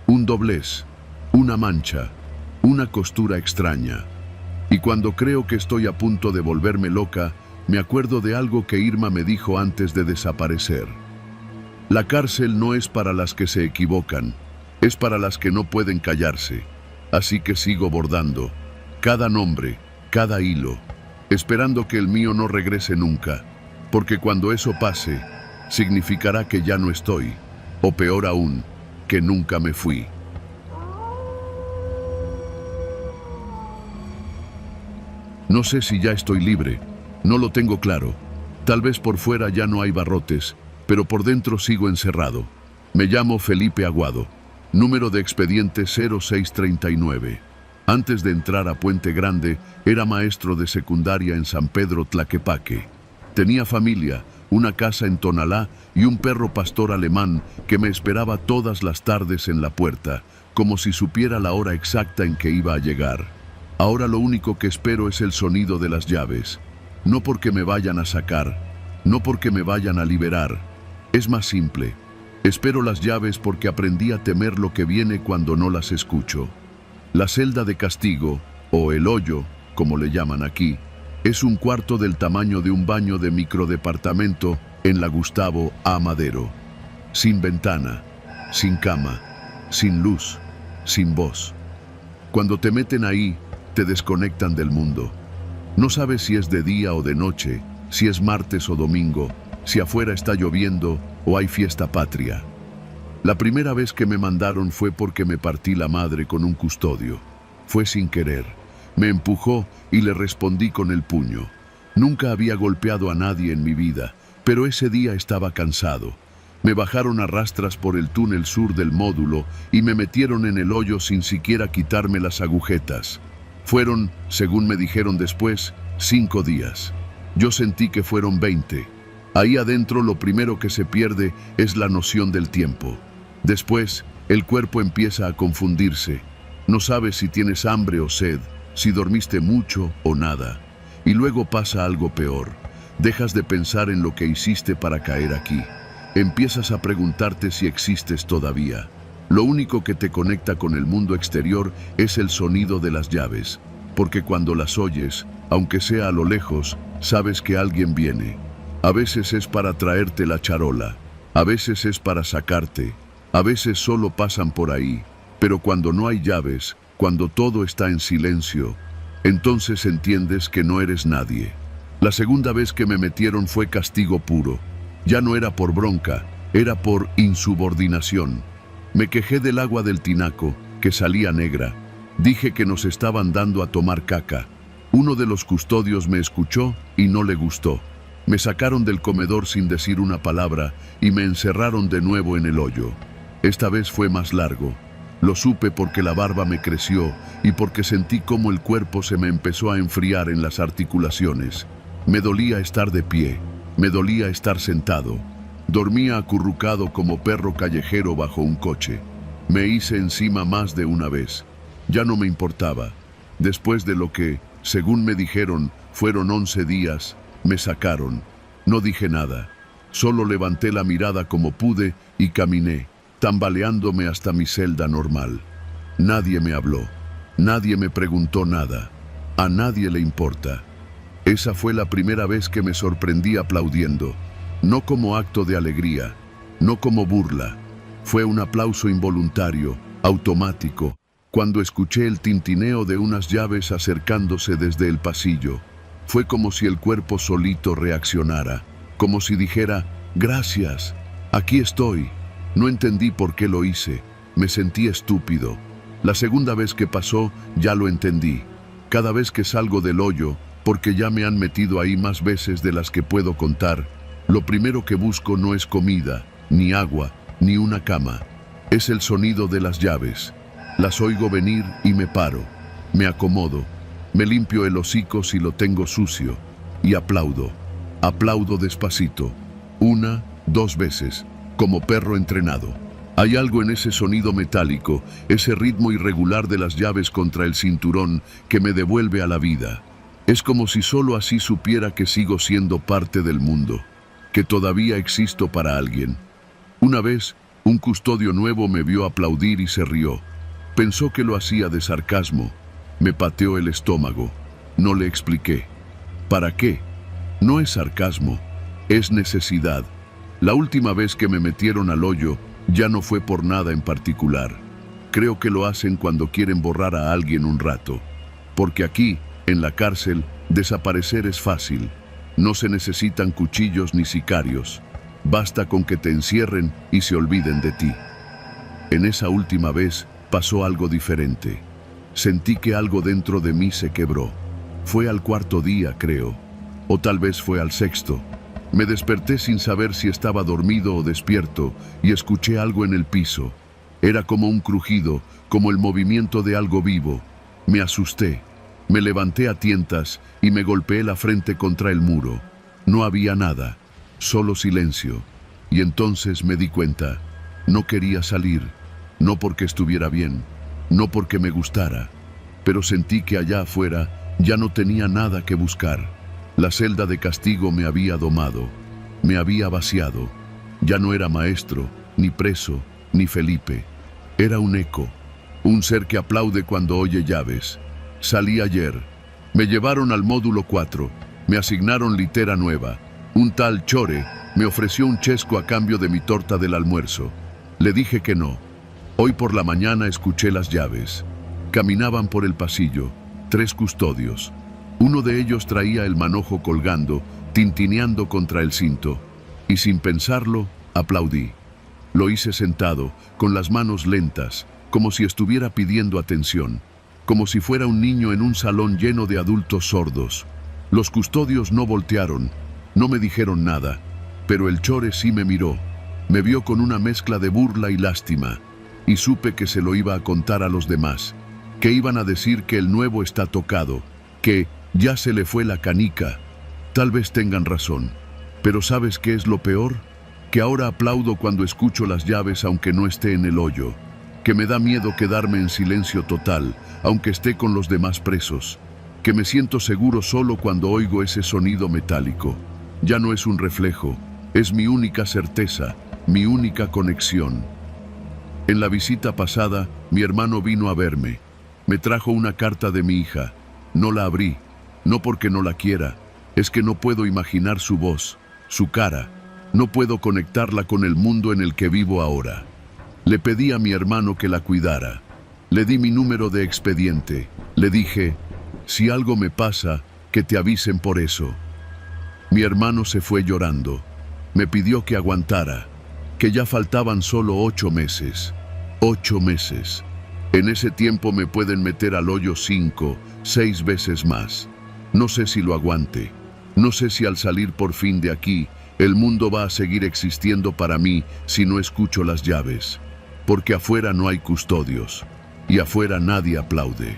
un doblez, una mancha, una costura extraña. Y cuando creo que estoy a punto de volverme loca, me acuerdo de algo que Irma me dijo antes de desaparecer. La cárcel no es para las que se equivocan, es para las que no pueden callarse. Así que sigo bordando, cada nombre, cada hilo, esperando que el mío no regrese nunca, porque cuando eso pase, significará que ya no estoy, o peor aún, que nunca me fui. No sé si ya estoy libre, no lo tengo claro. Tal vez por fuera ya no hay barrotes, pero por dentro sigo encerrado. Me llamo Felipe Aguado. Número de expediente 0639. Antes de entrar a Puente Grande, era maestro de secundaria en San Pedro Tlaquepaque. Tenía familia, una casa en Tonalá y un perro pastor alemán que me esperaba todas las tardes en la puerta, como si supiera la hora exacta en que iba a llegar. Ahora lo único que espero es el sonido de las llaves. No porque me vayan a sacar, no porque me vayan a liberar. Es más simple. Espero las llaves porque aprendí a temer lo que viene cuando no las escucho. La celda de castigo, o el hoyo, como le llaman aquí, es un cuarto del tamaño de un baño de microdepartamento en la Gustavo A. Madero. Sin ventana, sin cama, sin luz, sin voz. Cuando te meten ahí, te desconectan del mundo. No sabes si es de día o de noche, si es martes o domingo, si afuera está lloviendo o hay fiesta patria. La primera vez que me mandaron fue porque me partí la madre con un custodio. Fue sin querer. Me empujó y le respondí con el puño. Nunca había golpeado a nadie en mi vida, pero ese día estaba cansado. Me bajaron a rastras por el túnel sur del módulo y me metieron en el hoyo sin siquiera quitarme las agujetas. Fueron, según me dijeron después, 5 días. Yo sentí que fueron 20. Ahí adentro lo primero que se pierde es la noción del tiempo. Después, el cuerpo empieza a confundirse. No sabes si tienes hambre o sed, si dormiste mucho o nada. Y luego pasa algo peor. Dejas de pensar en lo que hiciste para caer aquí. Empiezas a preguntarte si existes todavía. Lo único que te conecta con el mundo exterior es el sonido de las llaves, porque cuando las oyes, aunque sea a lo lejos, sabes que alguien viene. A veces es para traerte la charola, a veces es para sacarte, a veces solo pasan por ahí, pero cuando no hay llaves, cuando todo está en silencio, entonces entiendes que no eres nadie. La segunda vez que me metieron fue castigo puro. Ya no era por bronca, era por insubordinación. Me quejé del agua del tinaco, que salía negra. Dije que nos estaban dando a tomar caca. Uno de los custodios me escuchó y no le gustó. Me sacaron del comedor sin decir una palabra y me encerraron de nuevo en el hoyo. Esta vez fue más largo. Lo supe porque la barba me creció y porque sentí cómo el cuerpo se me empezó a enfriar en las articulaciones. Me dolía estar de pie, me dolía estar sentado. Dormía acurrucado como perro callejero bajo un coche. Me hice encima más de una vez. Ya no me importaba. Después de lo que, según me dijeron, fueron 11 días, me sacaron. No dije nada. Solo levanté la mirada como pude y caminé, tambaleándome hasta mi celda normal. Nadie me habló. Nadie me preguntó nada. A nadie le importa. Esa fue la primera vez que me sorprendí aplaudiendo. No como acto de alegría, no como burla. Fue un aplauso involuntario, automático, cuando escuché el tintineo de unas llaves acercándose desde el pasillo. Fue como si el cuerpo solito reaccionara, como si dijera, gracias, aquí estoy. No entendí por qué lo hice, me sentí estúpido. La segunda vez que pasó, ya lo entendí. Cada vez que salgo del hoyo, porque ya me han metido ahí más veces de las que puedo contar, lo primero que busco no es comida, ni agua, ni una cama. Es el sonido de las llaves. Las oigo venir y me paro. Me acomodo. Me limpio el hocico si lo tengo sucio. Y aplaudo. Aplaudo despacito. 1, 2 veces, como perro entrenado. Hay algo en ese sonido metálico, ese ritmo irregular de las llaves contra el cinturón que me devuelve a la vida. Es como si solo así supiera que sigo siendo parte del mundo, que todavía existo para alguien. Una vez, un custodio nuevo me vio aplaudir y se rió. Pensó que lo hacía de sarcasmo. Me pateó el estómago. No le expliqué. ¿Para qué? No es sarcasmo, es necesidad. La última vez que me metieron al hoyo, ya no fue por nada en particular. Creo que lo hacen cuando quieren borrar a alguien un rato. Porque aquí, en la cárcel, desaparecer es fácil. No se necesitan cuchillos ni sicarios. Basta con que te encierren y se olviden de ti. En esa última vez pasó algo diferente. Sentí que algo dentro de mí se quebró. Fue al 4.º día, creo. O tal vez fue al 6.º. Me desperté sin saber si estaba dormido o despierto y escuché algo en el piso. Era como un crujido, como el movimiento de algo vivo. Me asusté. Me levanté a tientas y me golpeé la frente contra el muro. No había nada, solo silencio. Y entonces me di cuenta. No quería salir, no porque estuviera bien, no porque me gustara, pero sentí que allá afuera ya no tenía nada que buscar. La celda de castigo me había domado, me había vaciado. Ya no era maestro, ni preso, ni Felipe. Era un eco, un ser que aplaude cuando oye llaves. Salí ayer. Me llevaron al módulo 4. Me asignaron litera nueva. Un tal Chore me ofreció un chesco a cambio de mi torta del almuerzo. Le dije que no. Hoy por la mañana escuché las llaves. Caminaban por el pasillo, 3 custodios. Uno de ellos traía el manojo colgando, tintineando contra el cinto. Y sin pensarlo, aplaudí. Lo hice sentado, con las manos lentas, como si estuviera pidiendo atención, como si fuera un niño en un salón lleno de adultos sordos. Los custodios no voltearon, no me dijeron nada, pero el Chore sí me miró. Me vio con una mezcla de burla y lástima, y supe que se lo iba a contar a los demás, que iban a decir que el nuevo está tocado, que ya se le fue la canica. Tal vez tengan razón, pero ¿sabes qué es lo peor? Que ahora aplaudo cuando escucho las llaves aunque no esté en el hoyo, que me da miedo quedarme en silencio total, aunque esté con los demás presos, que me siento seguro solo cuando oigo ese sonido metálico. Ya no es un reflejo, es mi única certeza, mi única conexión. En la visita pasada, mi hermano vino a verme. Me trajo una carta de mi hija. No la abrí, no porque no la quiera, es que no puedo imaginar su voz, su cara. No puedo conectarla con el mundo en el que vivo ahora. Le pedí a mi hermano que la cuidara. Le di mi número de expediente. Le dije, si algo me pasa, que te avisen por eso. Mi hermano se fue llorando. Me pidió que aguantara, que ya faltaban solo 8 meses. 8 meses. En ese tiempo me pueden meter al hoyo 5, 6 veces más. No sé si lo aguante. No sé si al salir por fin de aquí, el mundo va a seguir existiendo para mí si no escucho las llaves. Porque afuera no hay custodios. Y afuera nadie aplaude.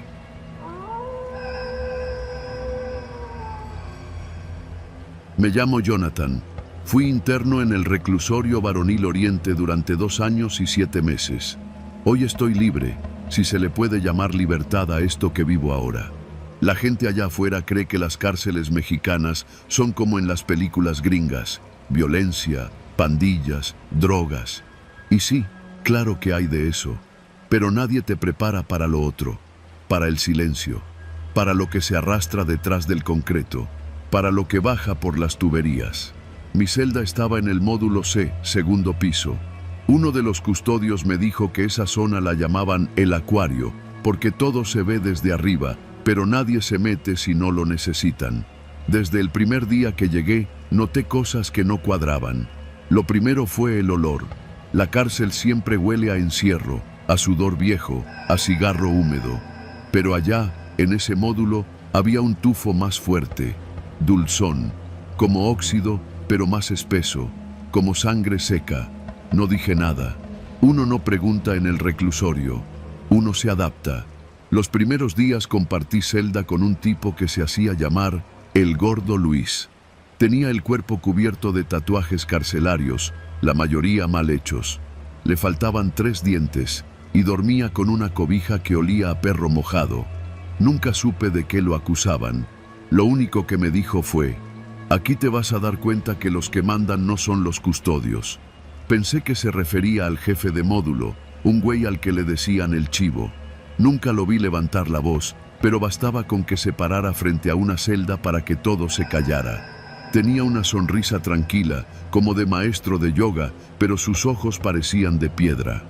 Me llamo Jonathan. Fui interno en el reclusorio Varonil Oriente durante 2 años y 7 meses. Hoy estoy libre, si se le puede llamar libertad a esto que vivo ahora. La gente allá afuera cree que las cárceles mexicanas son como en las películas gringas: violencia, pandillas, drogas. Y sí, claro que hay de eso, pero nadie te prepara para lo otro, para el silencio, para lo que se arrastra detrás del concreto, para lo que baja por las tuberías. Mi celda estaba en el módulo C, 2º piso. Uno de los custodios me dijo que esa zona la llamaban el acuario, porque todo se ve desde arriba, pero nadie se mete si no lo necesitan. Desde el primer día que llegué, noté cosas que no cuadraban. Lo primero fue el olor. La cárcel siempre huele a encierro, a sudor viejo, a cigarro húmedo. Pero allá, en ese módulo, había un tufo más fuerte, dulzón, como óxido, pero más espeso, como sangre seca. No dije nada. Uno no pregunta en el reclusorio, uno se adapta. Los primeros días compartí celda con un tipo que se hacía llamar el Gordo Luis. Tenía el cuerpo cubierto de tatuajes carcelarios, la mayoría mal hechos. Le faltaban 3 dientes y dormía con una cobija que olía a perro mojado. Nunca supe de qué lo acusaban. Lo único que me dijo fue: aquí te vas a dar cuenta que los que mandan no son los custodios. Pensé que se refería al jefe de módulo, un güey al que le decían el chivo. Nunca lo vi levantar la voz, pero bastaba con que se parara frente a una celda para que todo se callara. Tenía una sonrisa tranquila, como de maestro de yoga, pero sus ojos parecían de piedra.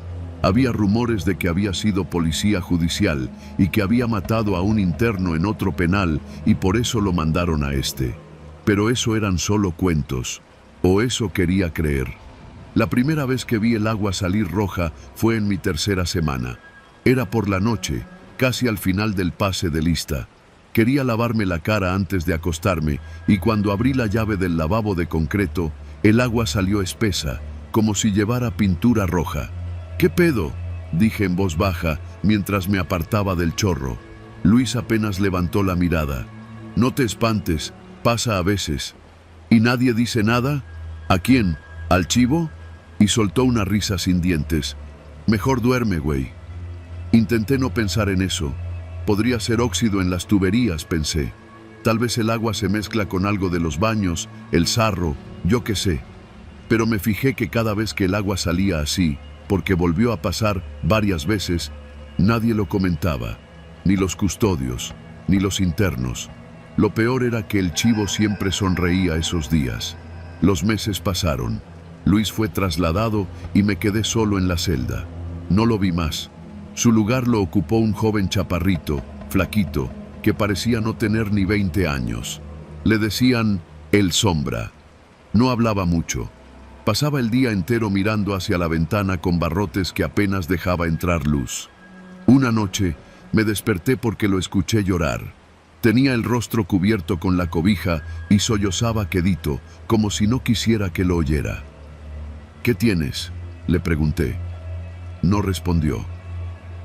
Había rumores de que había sido policía judicial y que había matado a un interno en otro penal y por eso lo mandaron a este. Pero eso eran solo cuentos, o eso quería creer. La primera vez que vi el agua salir roja fue en mi 3ª semana. Era por la noche, casi al final del pase de lista. Quería lavarme la cara antes de acostarme y cuando abrí la llave del lavabo de concreto, el agua salió espesa, como si llevara pintura roja. ¿Qué pedo?, dije en voz baja mientras me apartaba del chorro. Luis apenas levantó la mirada. No te espantes, pasa a veces. ¿Y nadie dice nada? ¿A quién? ¿Al chivo? Y soltó una risa sin dientes. Mejor duerme, güey. Intenté no pensar en eso. Podría ser óxido en las tuberías, pensé. Tal vez el agua se mezcla con algo de los baños, el sarro, yo qué sé. Pero me fijé que cada vez que el agua salía así, porque volvió a pasar varias veces, nadie lo comentaba, ni los custodios, ni los internos. Lo peor era que el chivo siempre sonreía esos días. Los meses pasaron. Luis fue trasladado y me quedé solo en la celda. No lo vi más. Su lugar lo ocupó un joven chaparrito, flaquito, que parecía no tener ni 20 años. Le decían el Sombra. No hablaba mucho. Pasaba el día entero mirando hacia la ventana con barrotes que apenas dejaba entrar luz. Una noche me desperté porque lo escuché llorar. Tenía el rostro cubierto con la cobija y sollozaba quedito, como si no quisiera que lo oyera. ¿Qué tienes?, le pregunté. No respondió.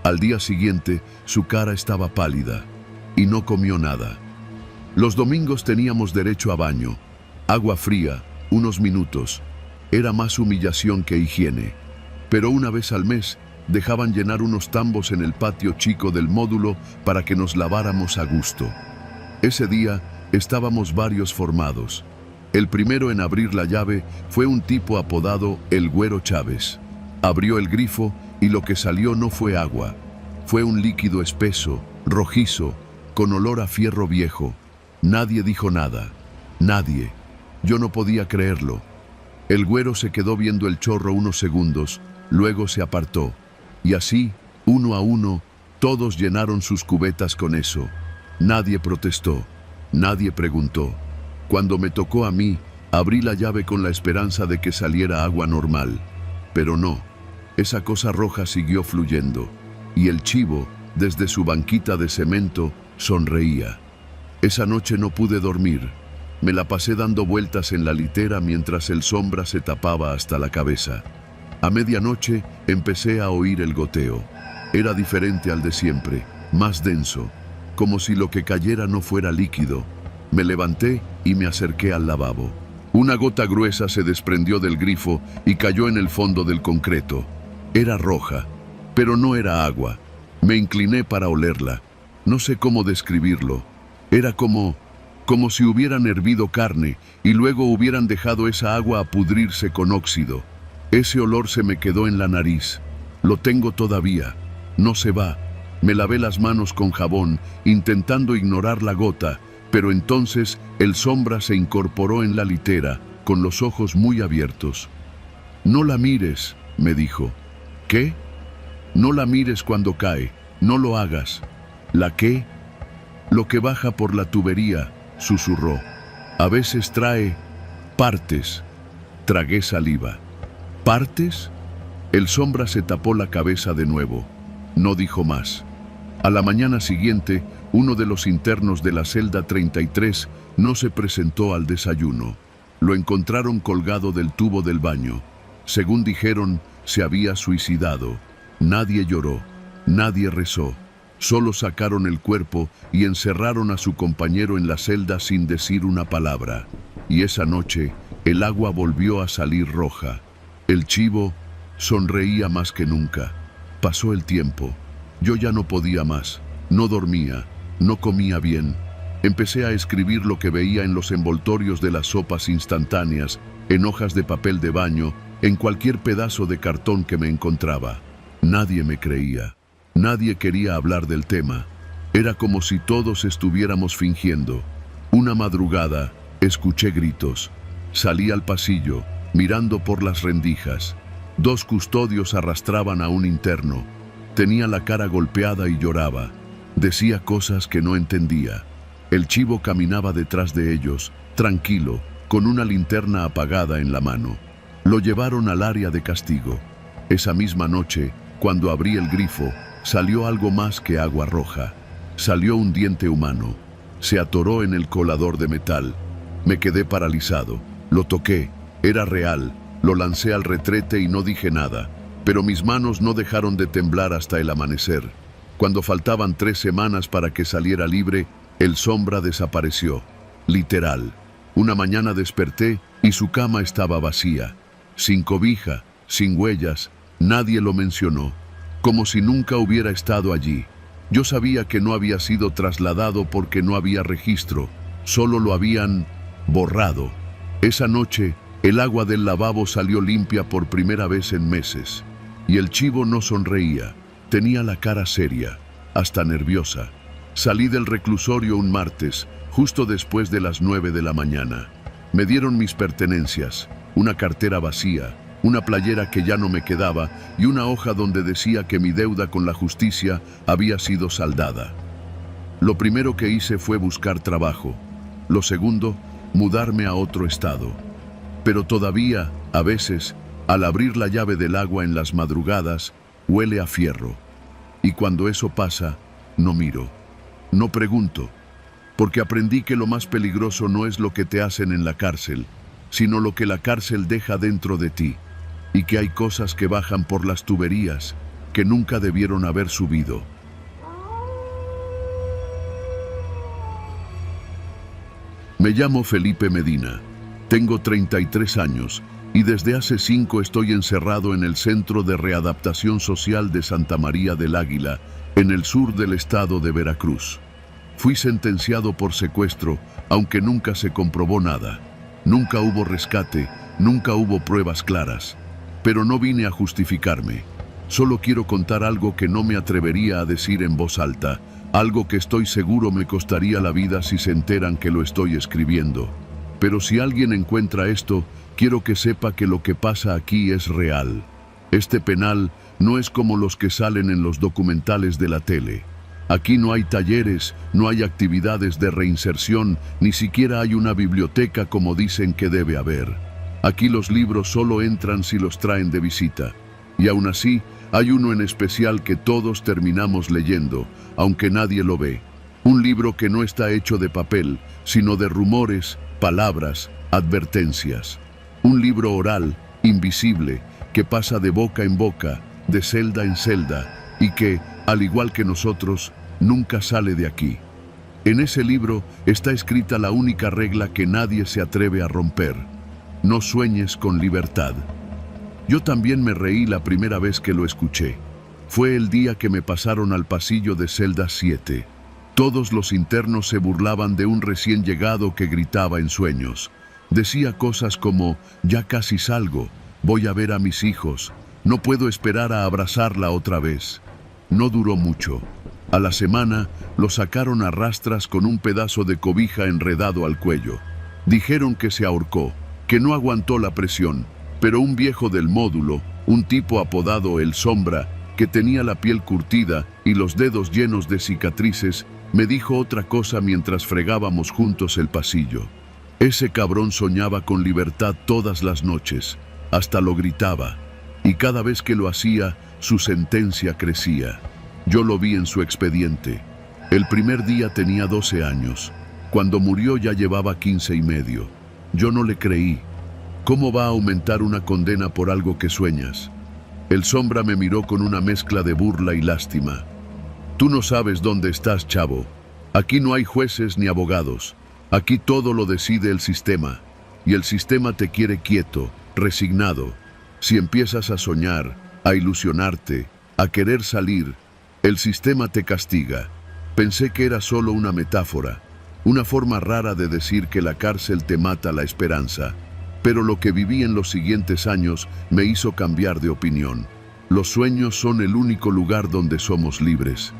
Al día siguiente, su cara estaba pálida y no comió nada. Los domingos teníamos derecho a baño, agua fría, unos minutos. Era más humillación que higiene. Pero una vez al mes dejaban llenar unos tambos en el patio chico del módulo para que nos laváramos a gusto. Ese día estábamos varios formados. El primero en abrir la llave fue un tipo apodado el Güero Chávez. Abrió el grifo y lo que salió no fue agua. Fue un líquido espeso, rojizo, con olor a fierro viejo. Nadie dijo nada. Nadie. Yo no podía creerlo. El güero se quedó viendo el chorro unos segundos, luego se apartó. Y así, uno a uno, todos llenaron sus cubetas con eso. Nadie protestó, nadie preguntó. Cuando me tocó a mí, abrí la llave con la esperanza de que saliera agua normal. Pero no, esa cosa roja siguió fluyendo. Y el chivo, desde su banquita de cemento, sonreía. Esa noche no pude dormir. Me la pasé dando vueltas en la litera mientras el Sombra se tapaba hasta la cabeza. A medianoche empecé a oír el goteo. Era diferente al de siempre, más denso, como si lo que cayera no fuera líquido. Me levanté y me acerqué al lavabo. Una gota gruesa se desprendió del grifo y cayó en el fondo del concreto. Era roja, pero no era agua. Me incliné para olerla. No sé cómo describirlo. Era como si hubieran hervido carne y luego hubieran dejado esa agua a pudrirse con óxido. Ese olor se me quedó en la nariz. Lo tengo todavía. No se va. Me lavé las manos con jabón, intentando ignorar la gota, pero entonces el Sombra se incorporó en la litera, con los ojos muy abiertos. «No la mires», me dijo. «¿Qué?» «No la mires cuando cae. No lo hagas». «¿La qué?» «Lo que baja por la tubería», susurró. «A veces trae partes». Tragué saliva. «¿Partes?» El Sombra se tapó la cabeza de nuevo. No dijo más. A la mañana siguiente, uno de los internos de la celda 33 no se presentó al desayuno. Lo encontraron colgado del tubo del baño. Según dijeron, se había suicidado. Nadie lloró, nadie rezó. Solo sacaron el cuerpo y encerraron a su compañero en la celda sin decir una palabra. Y esa noche, el agua volvió a salir roja. El chivo sonreía más que nunca. Pasó el tiempo. Yo ya no podía más. No dormía, no comía bien. Empecé a escribir lo que veía en los envoltorios de las sopas instantáneas, en hojas de papel de baño, en cualquier pedazo de cartón que me encontraba. Nadie me creía. Nadie quería hablar del tema. Era como si todos estuviéramos fingiendo. Una madrugada, escuché gritos. Salí al pasillo, mirando por las rendijas. 2 custodios arrastraban a un interno. Tenía la cara golpeada y lloraba. Decía cosas que no entendía. El chivo caminaba detrás de ellos, tranquilo, con una linterna apagada en la mano. Lo llevaron al área de castigo. Esa misma noche, cuando abrí el grifo, salió algo más que agua roja. Salió un diente humano. Se atoró en el colador de metal. Me quedé paralizado. Lo toqué. Era real. Lo lancé al retrete y no dije nada. Pero mis manos no dejaron de temblar hasta el amanecer. Cuando faltaban 3 semanas para que saliera libre, el Sombra desapareció. Literal. Una mañana desperté y su cama estaba vacía. Sin cobija, sin huellas, nadie lo mencionó. Como si nunca hubiera estado allí. Yo sabía que no había sido trasladado porque no había registro, solo lo habían borrado. Esa noche, el agua del lavabo salió limpia por primera vez en meses. Y el chivo no sonreía, tenía la cara seria, hasta nerviosa. Salí del reclusorio un martes, justo después de las 9 de la mañana. Me dieron mis pertenencias, una cartera vacía, una playera que ya no me quedaba y una hoja donde decía que mi deuda con la justicia había sido saldada. Lo primero que hice fue buscar trabajo. Lo segundo, mudarme a otro estado. Pero todavía, a veces, al abrir la llave del agua en las madrugadas, huele a fierro. Y cuando eso pasa, no miro, no pregunto, porque aprendí que lo más peligroso no es lo que te hacen en la cárcel, sino lo que la cárcel deja dentro de ti, y que hay cosas que bajan por las tuberías que nunca debieron haber subido. Me llamo Felipe Medina, tengo 33 años y desde hace 5 estoy encerrado en el Centro de Readaptación Social de Santa María del Águila, en el sur del estado de Veracruz. Fui sentenciado por secuestro, aunque nunca se comprobó nada. Nunca hubo rescate, nunca hubo pruebas claras. Pero no vine a justificarme. Solo quiero contar algo que no me atrevería a decir en voz alta, algo que estoy seguro me costaría la vida si se enteran que lo estoy escribiendo. Pero si alguien encuentra esto, quiero que sepa que lo que pasa aquí es real. Este penal no es como los que salen en los documentales de la tele. Aquí no hay talleres, no hay actividades de reinserción, ni siquiera hay una biblioteca como dicen que debe haber. Aquí los libros solo entran si los traen de visita. Y aún así, hay uno en especial que todos terminamos leyendo, aunque nadie lo ve. Un libro que no está hecho de papel, sino de rumores, palabras, advertencias. Un libro oral, invisible, que pasa de boca en boca, de celda en celda, y que, al igual que nosotros, nunca sale de aquí. En ese libro está escrita la única regla que nadie se atreve a romper. No sueñes con libertad. Yo también me reí la primera vez que lo escuché. Fue el día que me pasaron al pasillo de celda 7. Todos los internos se burlaban de un recién llegado que gritaba en sueños. Decía cosas como, ya casi salgo, voy a ver a mis hijos, no puedo esperar a abrazarla otra vez. No duró mucho. A la semana lo sacaron a rastras con un pedazo de cobija enredado al cuello. Dijeron que se ahorcó, que no aguantó la presión, pero un viejo del módulo, un tipo apodado El Sombra, que tenía la piel curtida y los dedos llenos de cicatrices, me dijo otra cosa mientras fregábamos juntos el pasillo. Ese cabrón soñaba con libertad todas las noches, hasta lo gritaba, y cada vez que lo hacía, su sentencia crecía. Yo lo vi en su expediente. El primer día tenía 12 años. Cuando murió ya llevaba 15 y medio. Yo no le creí. ¿Cómo va a aumentar una condena por algo que sueñas? El Sombra me miró con una mezcla de burla y lástima. Tú no sabes dónde estás, chavo. Aquí no hay jueces ni abogados. Aquí todo lo decide el sistema. Y el sistema te quiere quieto, resignado. Si empiezas a soñar, a ilusionarte, a querer salir, el sistema te castiga. Pensé que era solo una metáfora, una forma rara de decir que la cárcel te mata la esperanza. Pero lo que viví en los siguientes años me hizo cambiar de opinión. Los sueños son el único lugar donde somos libres.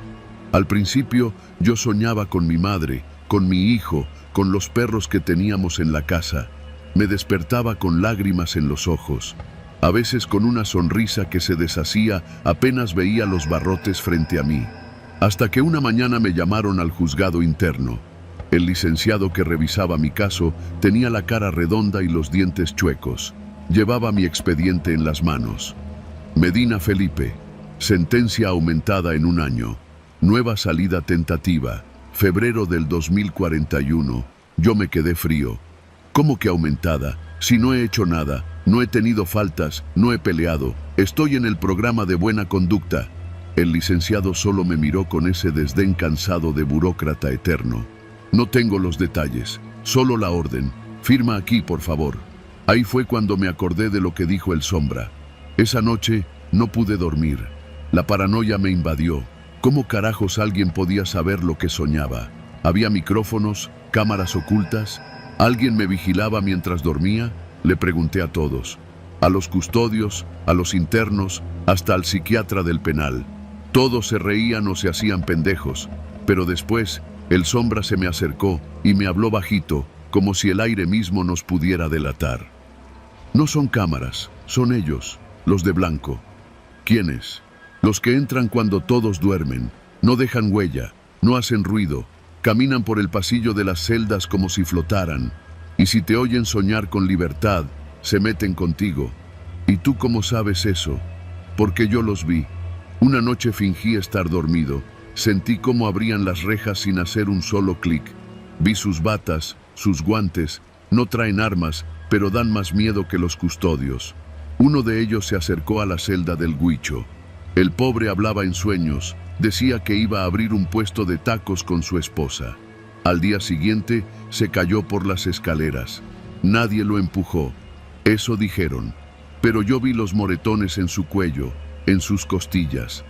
Al principio yo soñaba con mi madre, con mi hijo, con los perros que teníamos en la casa. Me despertaba con lágrimas en los ojos, a veces con una sonrisa que se deshacía apenas veía los barrotes frente a mí. Hasta que una mañana me llamaron al juzgado interno. El licenciado que revisaba mi caso tenía la cara redonda y los dientes chuecos. Llevaba mi expediente en las manos. Medina Felipe, sentencia aumentada en 1 año. Nueva salida tentativa, febrero del 2041. Yo me quedé frío. ¿Cómo que aumentada? Si no he hecho nada, no he tenido faltas, no he peleado, estoy en el programa de buena conducta. El licenciado solo me miró con ese desdén cansado de burócrata eterno. No tengo los detalles, solo la orden. Firma aquí, por favor. Ahí fue cuando me acordé de lo que dijo el Sombra. Esa noche no pude dormir. La paranoia me invadió. ¿Cómo carajos alguien podía saber lo que soñaba? ¿Había micrófonos, cámaras ocultas? ¿Alguien me vigilaba mientras dormía? Le pregunté a todos. A los custodios, a los internos, hasta al psiquiatra del penal. Todos se reían o se hacían pendejos, pero después el sombra se me acercó y me habló bajito, como si el aire mismo nos pudiera delatar. No son cámaras, son ellos, los de blanco. ¿Quiénes? Los que entran cuando todos duermen, no dejan huella, no hacen ruido, caminan por el pasillo de las celdas como si flotaran, y si te oyen soñar con libertad, se meten contigo. ¿Y tú cómo sabes eso? Porque yo los vi. Una noche fingí estar dormido, sentí cómo abrían las rejas sin hacer un solo clic. Vi sus batas, sus guantes, no traen armas, pero dan más miedo que los custodios. Uno de ellos se acercó a la celda del Huicho. El pobre hablaba en sueños, decía que iba a abrir un puesto de tacos con su esposa. Al día siguiente se cayó por las escaleras. Nadie lo empujó. Eso dijeron. Pero yo vi los moretones en su cuello, en sus costillas.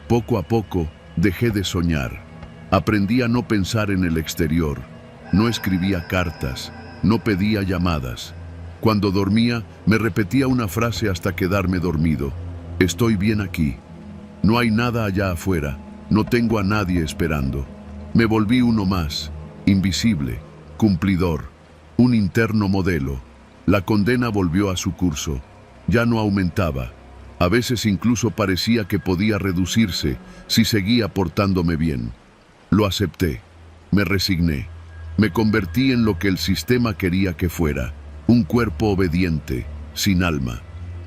Poco a poco dejé de soñar. Aprendí a no pensar en el exterior. No escribía cartas, no pedía llamadas. Cuando dormía, me repetía una frase hasta quedarme dormido. Estoy bien aquí. No hay nada allá afuera. No tengo a nadie esperando. Me volví uno más, invisible, cumplidor, un interno modelo. La condena volvió a su curso. Ya no aumentaba. A veces incluso parecía que podía reducirse si seguía portándome bien. Lo acepté. Me resigné. Me convertí en lo que el sistema quería que fuera. Un cuerpo obediente, sin alma.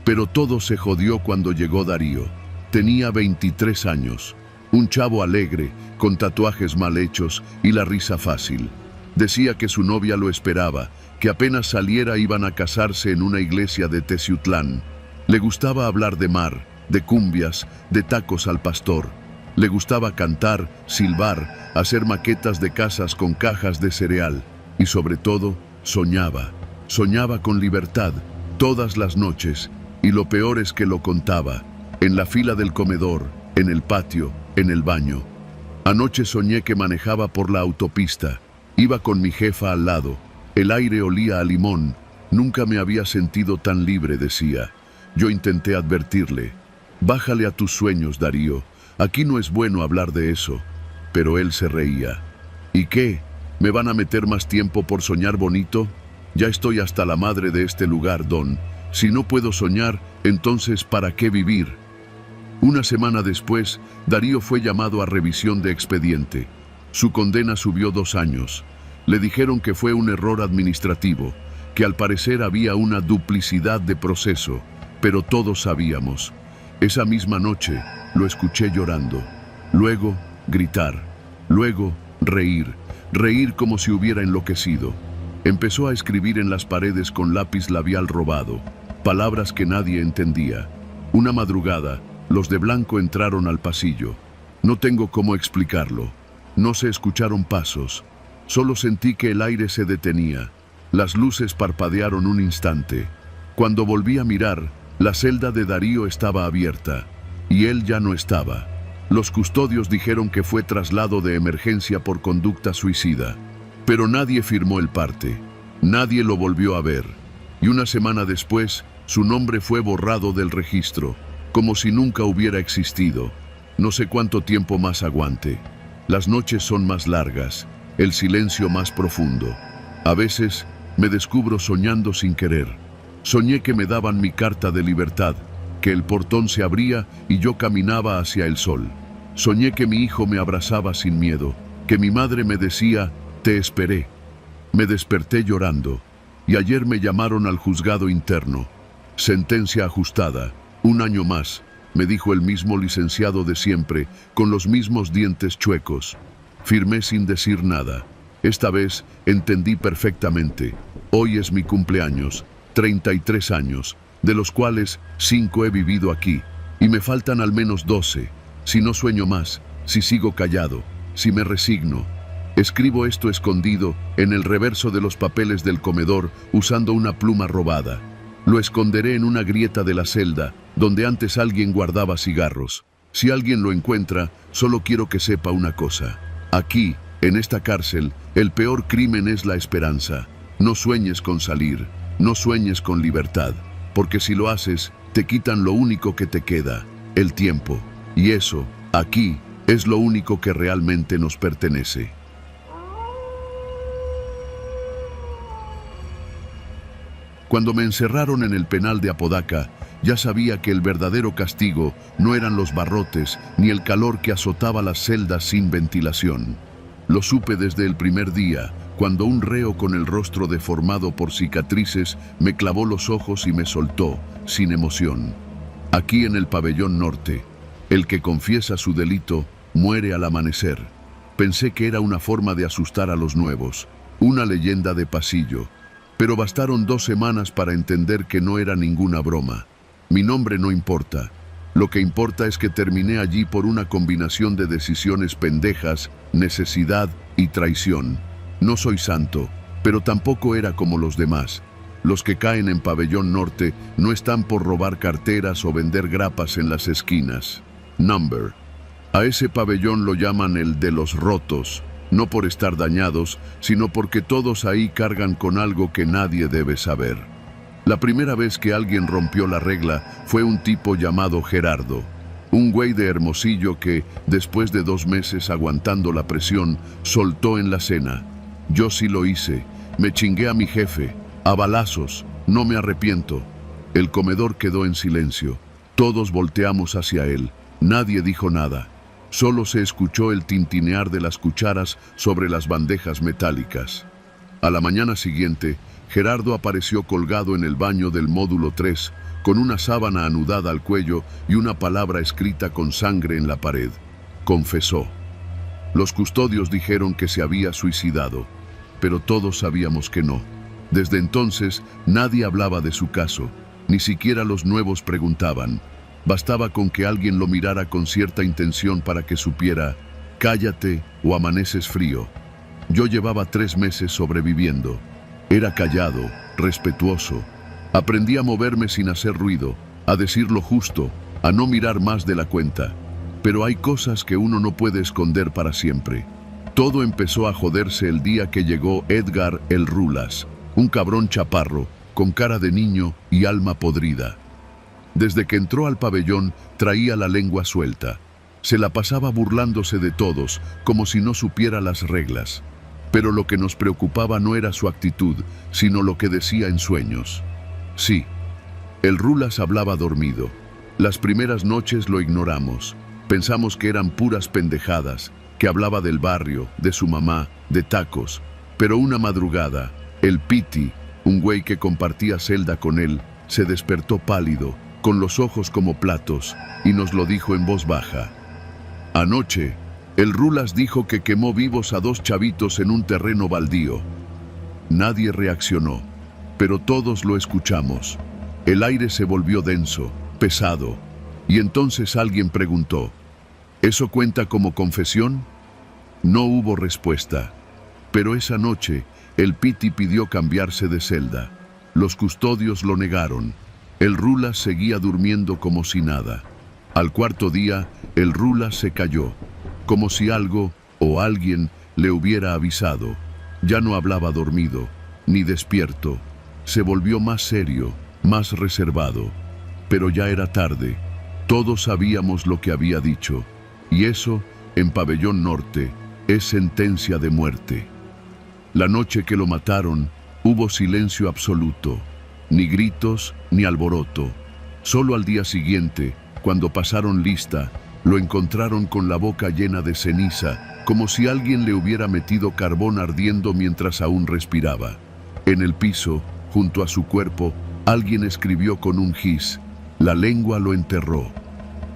Pero todo se jodió cuando llegó Darío. Tenía 23 años. Un chavo alegre, con tatuajes mal hechos y la risa fácil. Decía que su novia lo esperaba, que apenas saliera iban a casarse en una iglesia de Teciutlán. Le gustaba hablar de mar, de cumbias, de tacos al pastor. Le gustaba cantar, silbar, hacer maquetas de casas con cajas de cereal. Y sobre todo, soñaba. Soñaba con libertad, todas las noches. Y lo peor es que lo contaba. En la fila del comedor, en el patio, en el baño. Anoche soñé que manejaba por la autopista. Iba con mi jefa al lado. El aire olía a limón. Nunca me había sentido tan libre, decía. Yo intenté advertirle. Bájale a tus sueños, Darío. Aquí no es bueno hablar de eso. Pero él se reía. ¿Y qué? ¿Me van a meter más tiempo por soñar bonito? Ya estoy hasta la madre de este lugar, Don. Si no puedo soñar, entonces ¿para qué vivir? Una semana después, Darío fue llamado a revisión de expediente. Su condena subió 2 años. Le dijeron que fue un error administrativo, que al parecer había una duplicidad de proceso, pero todos sabíamos. Esa misma noche lo escuché llorando, luego gritar, luego reír, reír como si hubiera enloquecido. Empezó a escribir en las paredes con lápiz labial robado, palabras que nadie entendía. Una madrugada, los de blanco entraron al pasillo. No tengo cómo explicarlo. No se escucharon pasos. Solo sentí que el aire se detenía. Las luces parpadearon un instante. Cuando volví a mirar, la celda de Darío estaba abierta. Y él ya no estaba. Los custodios dijeron que fue traslado de emergencia por conducta suicida. Pero nadie firmó el parte. Nadie lo volvió a ver. Y una semana después, su nombre fue borrado del registro, como si nunca hubiera existido. No sé cuánto tiempo más aguante. Las noches son más largas, el silencio más profundo. A veces me descubro soñando sin querer. Soñé que me daban mi carta de libertad, que el portón se abría y yo caminaba hacia el sol. Soñé que mi hijo me abrazaba sin miedo, que mi madre me decía, te esperé. Me desperté llorando, y ayer me llamaron al juzgado interno. Sentencia ajustada, 1 año más, me dijo el mismo licenciado de siempre, con los mismos dientes chuecos. Firmé sin decir nada. Esta vez entendí perfectamente. Hoy es mi cumpleaños, 33 años, de los cuales 5 he vivido aquí, y me faltan al menos 12, si no sueño más, si sigo callado, si me resigno. Escribo esto escondido en el reverso de los papeles del comedor usando una pluma robada. Lo esconderé en una grieta de la celda, donde antes alguien guardaba cigarros. Si alguien lo encuentra, solo quiero que sepa una cosa. Aquí, En esta cárcel, el peor crimen es la esperanza. No sueñes con salir, no sueñes con libertad, porque si lo haces, te quitan lo único que te queda, el tiempo. Y eso, aquí, es lo único que realmente nos pertenece. Cuando me encerraron en el penal de Apodaca, ya sabía que el verdadero castigo no eran los barrotes ni el calor que azotaba las celdas sin ventilación. Lo supe desde el primer día, cuando un reo con el rostro deformado por cicatrices me clavó los ojos y me soltó, sin emoción. Aquí en el pabellón norte, el que confiesa su delito muere al amanecer. Pensé que era una forma de asustar a los nuevos, una leyenda de pasillo. Pero bastaron 2 semanas para entender que no era ninguna broma. Mi nombre no importa. Lo que importa es que terminé allí por una combinación de decisiones pendejas, necesidad y traición. No soy santo, pero tampoco era como los demás. Los que caen en pabellón norte no están por robar carteras o vender grapas en las esquinas. Number. A ese pabellón lo llaman el de los rotos. No por estar dañados, sino porque todos ahí cargan con algo que nadie debe saber. La primera vez que alguien rompió la regla fue un tipo llamado Gerardo, un güey de Hermosillo que, después de 2 meses aguantando la presión, soltó en la cena. Yo sí lo hice, me chingué a mi jefe, a balazos, no me arrepiento. El comedor quedó en silencio, todos volteamos hacia él, nadie dijo nada. Solo se escuchó el tintinear de las cucharas sobre las bandejas metálicas. A la mañana siguiente, Gerardo apareció colgado en el baño del módulo 3, con una sábana anudada al cuello y una palabra escrita con sangre en la pared. Confesó. Los custodios dijeron que se había suicidado, pero todos sabíamos que no. Desde entonces, nadie hablaba de su caso, ni siquiera los nuevos preguntaban. Bastaba con que alguien lo mirara con cierta intención para que supiera, cállate o amaneces frío. Yo llevaba 3 meses sobreviviendo. Era callado, respetuoso. Aprendí a moverme sin hacer ruido, a decir lo justo, a no mirar más de la cuenta. Pero hay cosas que uno no puede esconder para siempre. Todo empezó a joderse el día que llegó Edgar el Rulas, un cabrón chaparro, con cara de niño y alma podrida. Desde que entró al pabellón, traía la lengua suelta. Se la pasaba burlándose de todos, como si no supiera las reglas. Pero lo que nos preocupaba no era su actitud, sino lo que decía en sueños. Sí, el Rulas hablaba dormido. Las primeras noches lo ignoramos. Pensamos que eran puras pendejadas, que hablaba del barrio, de su mamá, de tacos. Pero una madrugada, el Piti, un güey que compartía celda con él, se despertó pálido, con los ojos como platos, y nos lo dijo en voz baja. Anoche, el Rulas dijo que quemó vivos a 2 chavitos en un terreno baldío. Nadie reaccionó, pero todos lo escuchamos. El aire se volvió denso, pesado, y entonces alguien preguntó, ¿eso cuenta como confesión? No hubo respuesta, pero esa noche, el Piti pidió cambiarse de celda. Los custodios lo negaron. El Rulas seguía durmiendo como si nada. Al 4.º día, el Rulas se cayó, como si algo o alguien le hubiera avisado. Ya no hablaba dormido, ni despierto. Se volvió más serio, más reservado. Pero ya era tarde. Todos sabíamos lo que había dicho. Y eso, en Pabellón Norte, es sentencia de muerte. La noche que lo mataron, hubo silencio absoluto. Ni gritos, ni alboroto. Solo al día siguiente, cuando pasaron lista, lo encontraron con la boca llena de ceniza, como si alguien le hubiera metido carbón ardiendo mientras aún respiraba. En el piso, junto a su cuerpo, alguien escribió con un gis: la lengua lo enterró.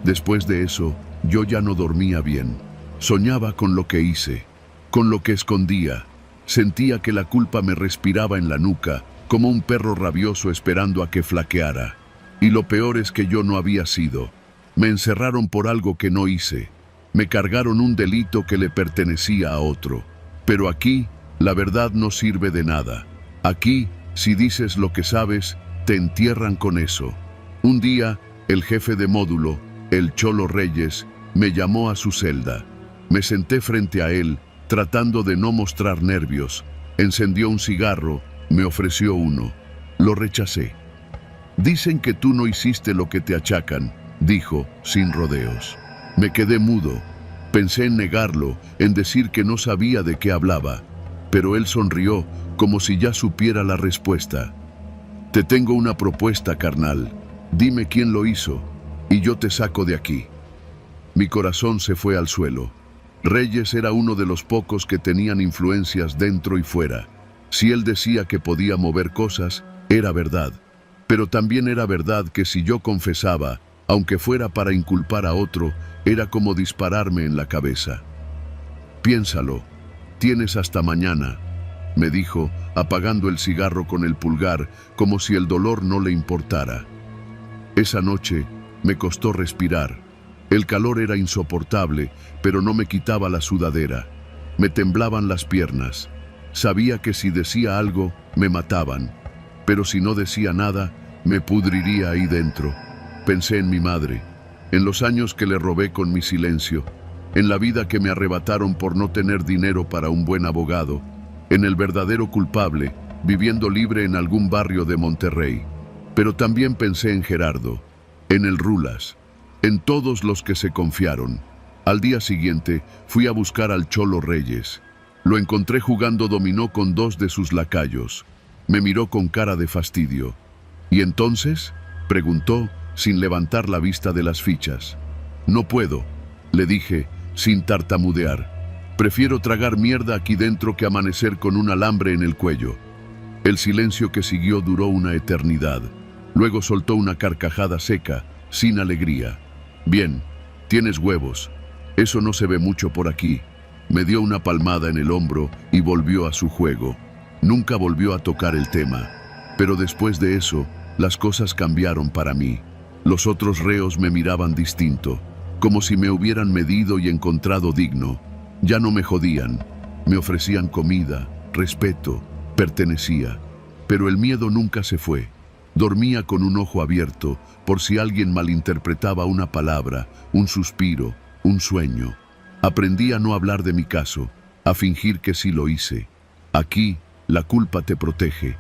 Después de eso, yo ya no dormía bien. Soñaba con lo que hice, con lo que escondía. Sentía que la culpa me respiraba en la nuca, como un perro rabioso esperando a que flaqueara. Y lo peor es que yo no había sido. Me encerraron por algo que no hice. Me cargaron un delito que le pertenecía a otro. Pero aquí, la verdad no sirve de nada. Aquí, si dices lo que sabes, te entierran con eso. Un día, el jefe de módulo, el Cholo Reyes, me llamó a su celda. Me senté frente a él, tratando de no mostrar nervios. Encendió un cigarro, me ofreció uno. Lo rechacé. Dicen que tú no hiciste lo que te achacan, dijo, sin rodeos. Me quedé mudo. Pensé en negarlo, en decir que no sabía de qué hablaba, pero él sonrió como si ya supiera la respuesta. Te tengo una propuesta, carnal. Dime quién lo hizo y yo te saco de aquí. Mi corazón se fue al suelo. Reyes era uno de los pocos que tenían influencias dentro y fuera. Si él decía que podía mover cosas, era verdad. Pero también era verdad que si yo confesaba, aunque fuera para inculpar a otro, era como dispararme en la cabeza. Piénsalo, tienes hasta mañana, me dijo, apagando el cigarro con el pulgar, como si el dolor no le importara. Esa noche me costó respirar. El calor era insoportable, pero no me quitaba la sudadera. Me temblaban las piernas. Sabía que si decía algo, me mataban. Pero si no decía nada, me pudriría ahí dentro. Pensé en mi madre, en los años que le robé con mi silencio, en la vida que me arrebataron por no tener dinero para un buen abogado, en el verdadero culpable, viviendo libre en algún barrio de Monterrey. Pero también pensé en Gerardo, en el Rulas, en todos los que se confiaron. Al día siguiente fui a buscar al Cholo Reyes. Lo encontré jugando dominó con dos de sus lacayos. Me miró con cara de fastidio. ¿Y entonces?, preguntó, sin levantar la vista de las fichas. No puedo, le dije, sin tartamudear. Prefiero tragar mierda aquí dentro que amanecer con un alambre en el cuello. El silencio que siguió duró una eternidad. Luego soltó una carcajada seca, sin alegría. Bien, tienes huevos. Eso no se ve mucho por aquí. Me dio una palmada en el hombro y volvió a su juego. Nunca volvió a tocar el tema. Pero después de eso, las cosas cambiaron para mí. Los otros reos me miraban distinto, como si me hubieran medido y encontrado digno. Ya no me jodían. Me ofrecían comida, respeto, pertenecía. Pero el miedo nunca se fue. Dormía con un ojo abierto por si alguien malinterpretaba una palabra, un suspiro, un sueño. Aprendí a no hablar de mi caso, a fingir que sí lo hice. Aquí, la culpa te protege.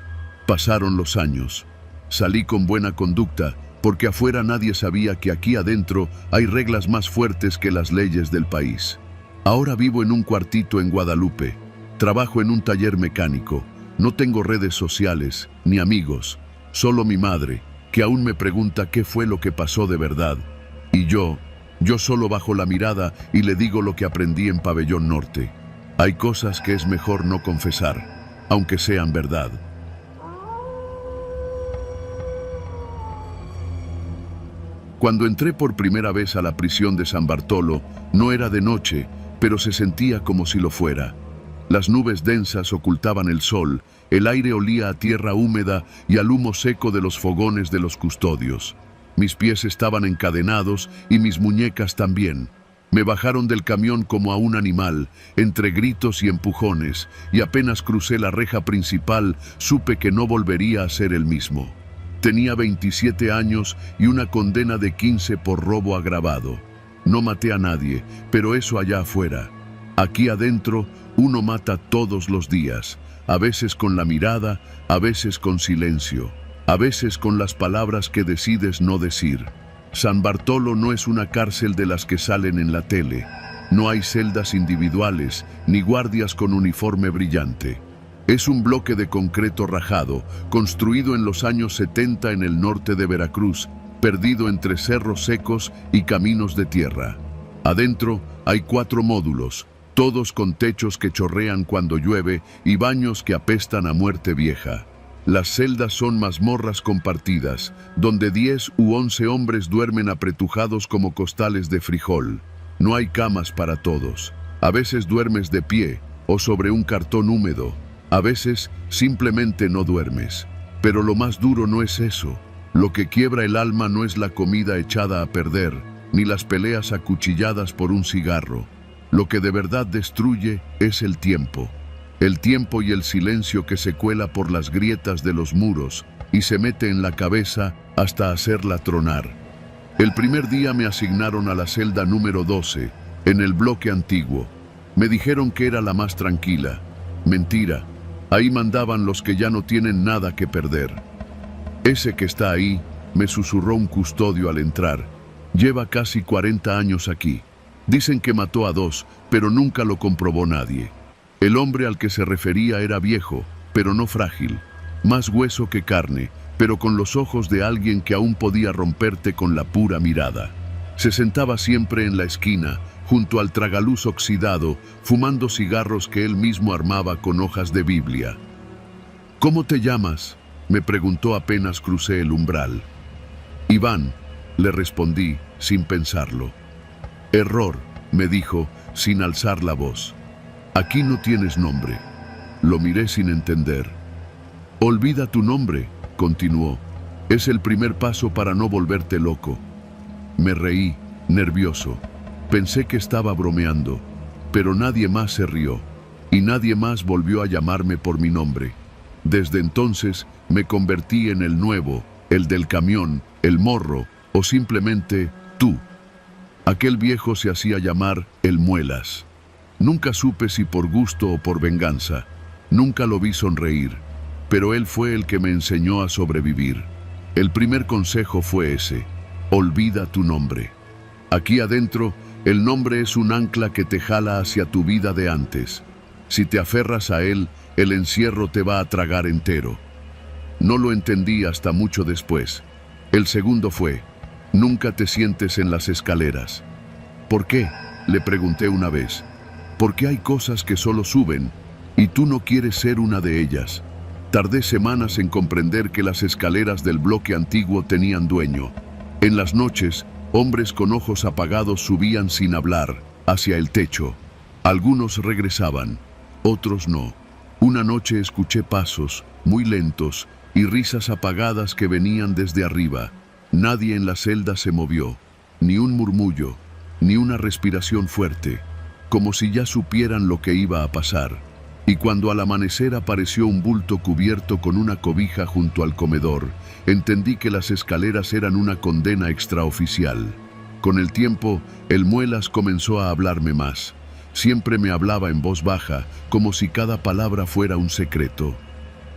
Pasaron los años. Salí con buena conducta, porque afuera nadie sabía que aquí adentro hay reglas más fuertes que las leyes del país. Ahora vivo en un cuartito en Guadalupe. Trabajo en un taller mecánico. No tengo redes sociales, ni amigos. Solo mi madre, que aún me pregunta qué fue lo que pasó de verdad. Y yo solo bajo la mirada y le digo lo que aprendí en Pabellón Norte. Hay cosas que es mejor no confesar, aunque sean verdad. Cuando entré por primera vez a la prisión de San Bartolo, no era de noche, pero se sentía como si lo fuera. Las nubes densas ocultaban el sol, el aire olía a tierra húmeda y al humo seco de los fogones de los custodios. Mis pies estaban encadenados y mis muñecas también. Me bajaron del camión como a un animal, entre gritos y empujones, y apenas crucé la reja principal, supe que no volvería a ser el mismo. Tenía 27 años y una condena de 15 por robo agravado. No maté a nadie, pero eso allá afuera. Aquí adentro, uno mata todos los días, a veces con la mirada, a veces con silencio, a veces con las palabras que decides no decir. San Bartolo no es una cárcel de las que salen en la tele. No hay celdas individuales, ni guardias con uniforme brillante. Es un bloque de concreto rajado, construido en los años 70 en el norte de Veracruz, perdido entre cerros secos y caminos de tierra. Adentro hay 4 módulos, todos con techos que chorrean cuando llueve y baños que apestan a muerte vieja. Las celdas son mazmorras compartidas, donde 10 u 11 hombres duermen apretujados como costales de frijol. No hay camas para todos. A veces duermes de pie o sobre un cartón húmedo. A veces simplemente no duermes. Pero lo más duro no es eso. Lo que quiebra el alma no es la comida echada a perder, ni las peleas acuchilladas por un cigarro. Lo que de verdad destruye es el tiempo. El tiempo y el silencio que se cuela por las grietas de los muros y se mete en la cabeza hasta hacerla tronar. El primer día me asignaron a la celda número 12, en el bloque antiguo. Me dijeron que era la más tranquila. Mentira. Ahí mandaban los que ya no tienen nada que perder. Ese que está ahí, me susurró un custodio al entrar. Lleva casi 40 años aquí. Dicen que mató a 2, pero nunca lo comprobó nadie. El hombre al que se refería era viejo, pero no frágil. Más hueso que carne, pero con los ojos de alguien que aún podía romperte con la pura mirada. Se sentaba siempre en la esquina, junto al tragaluz oxidado, fumando cigarros que él mismo armaba con hojas de Biblia. «¿Cómo te llamas?», me preguntó apenas crucé el umbral. «Iván», le respondí, sin pensarlo. «Error», me dijo, sin alzar la voz. «Aquí no tienes nombre». Lo miré sin entender. «Olvida tu nombre», continuó. «Es el primer paso para no volverte loco». Me reí, nervioso. Pensé que estaba bromeando, pero nadie más se rió, y nadie más volvió a llamarme por mi nombre. Desde entonces me convertí en el nuevo, el del camión, el morro, o simplemente tú. Aquel viejo se hacía llamar el Muelas. Nunca supe si por gusto o por venganza. Nunca lo vi sonreír, pero él fue el que me enseñó a sobrevivir. El primer consejo fue ese: olvida tu nombre. Aquí adentro, el nombre es un ancla que te jala hacia tu vida de antes. Si te aferras a él, el encierro te va a tragar entero. No lo entendí hasta mucho después. El segundo fue: nunca te sientes en las escaleras. ¿Por qué?, le pregunté una vez. Porque hay cosas que solo suben, y tú no quieres ser una de ellas. Tardé semanas en comprender que las escaleras del bloque antiguo tenían dueño. En las noches, hombres con ojos apagados subían sin hablar, hacia el techo. Algunos regresaban, otros no. Una noche escuché pasos, muy lentos, y risas apagadas que venían desde arriba. Nadie en la celda se movió, ni un murmullo, ni una respiración fuerte, como si ya supieran lo que iba a pasar. Y cuando al amanecer apareció un bulto cubierto con una cobija junto al comedor, entendí que las escaleras eran una condena extraoficial. Con el tiempo, el Muelas comenzó a hablarme más. Siempre me hablaba en voz baja, como si cada palabra fuera un secreto.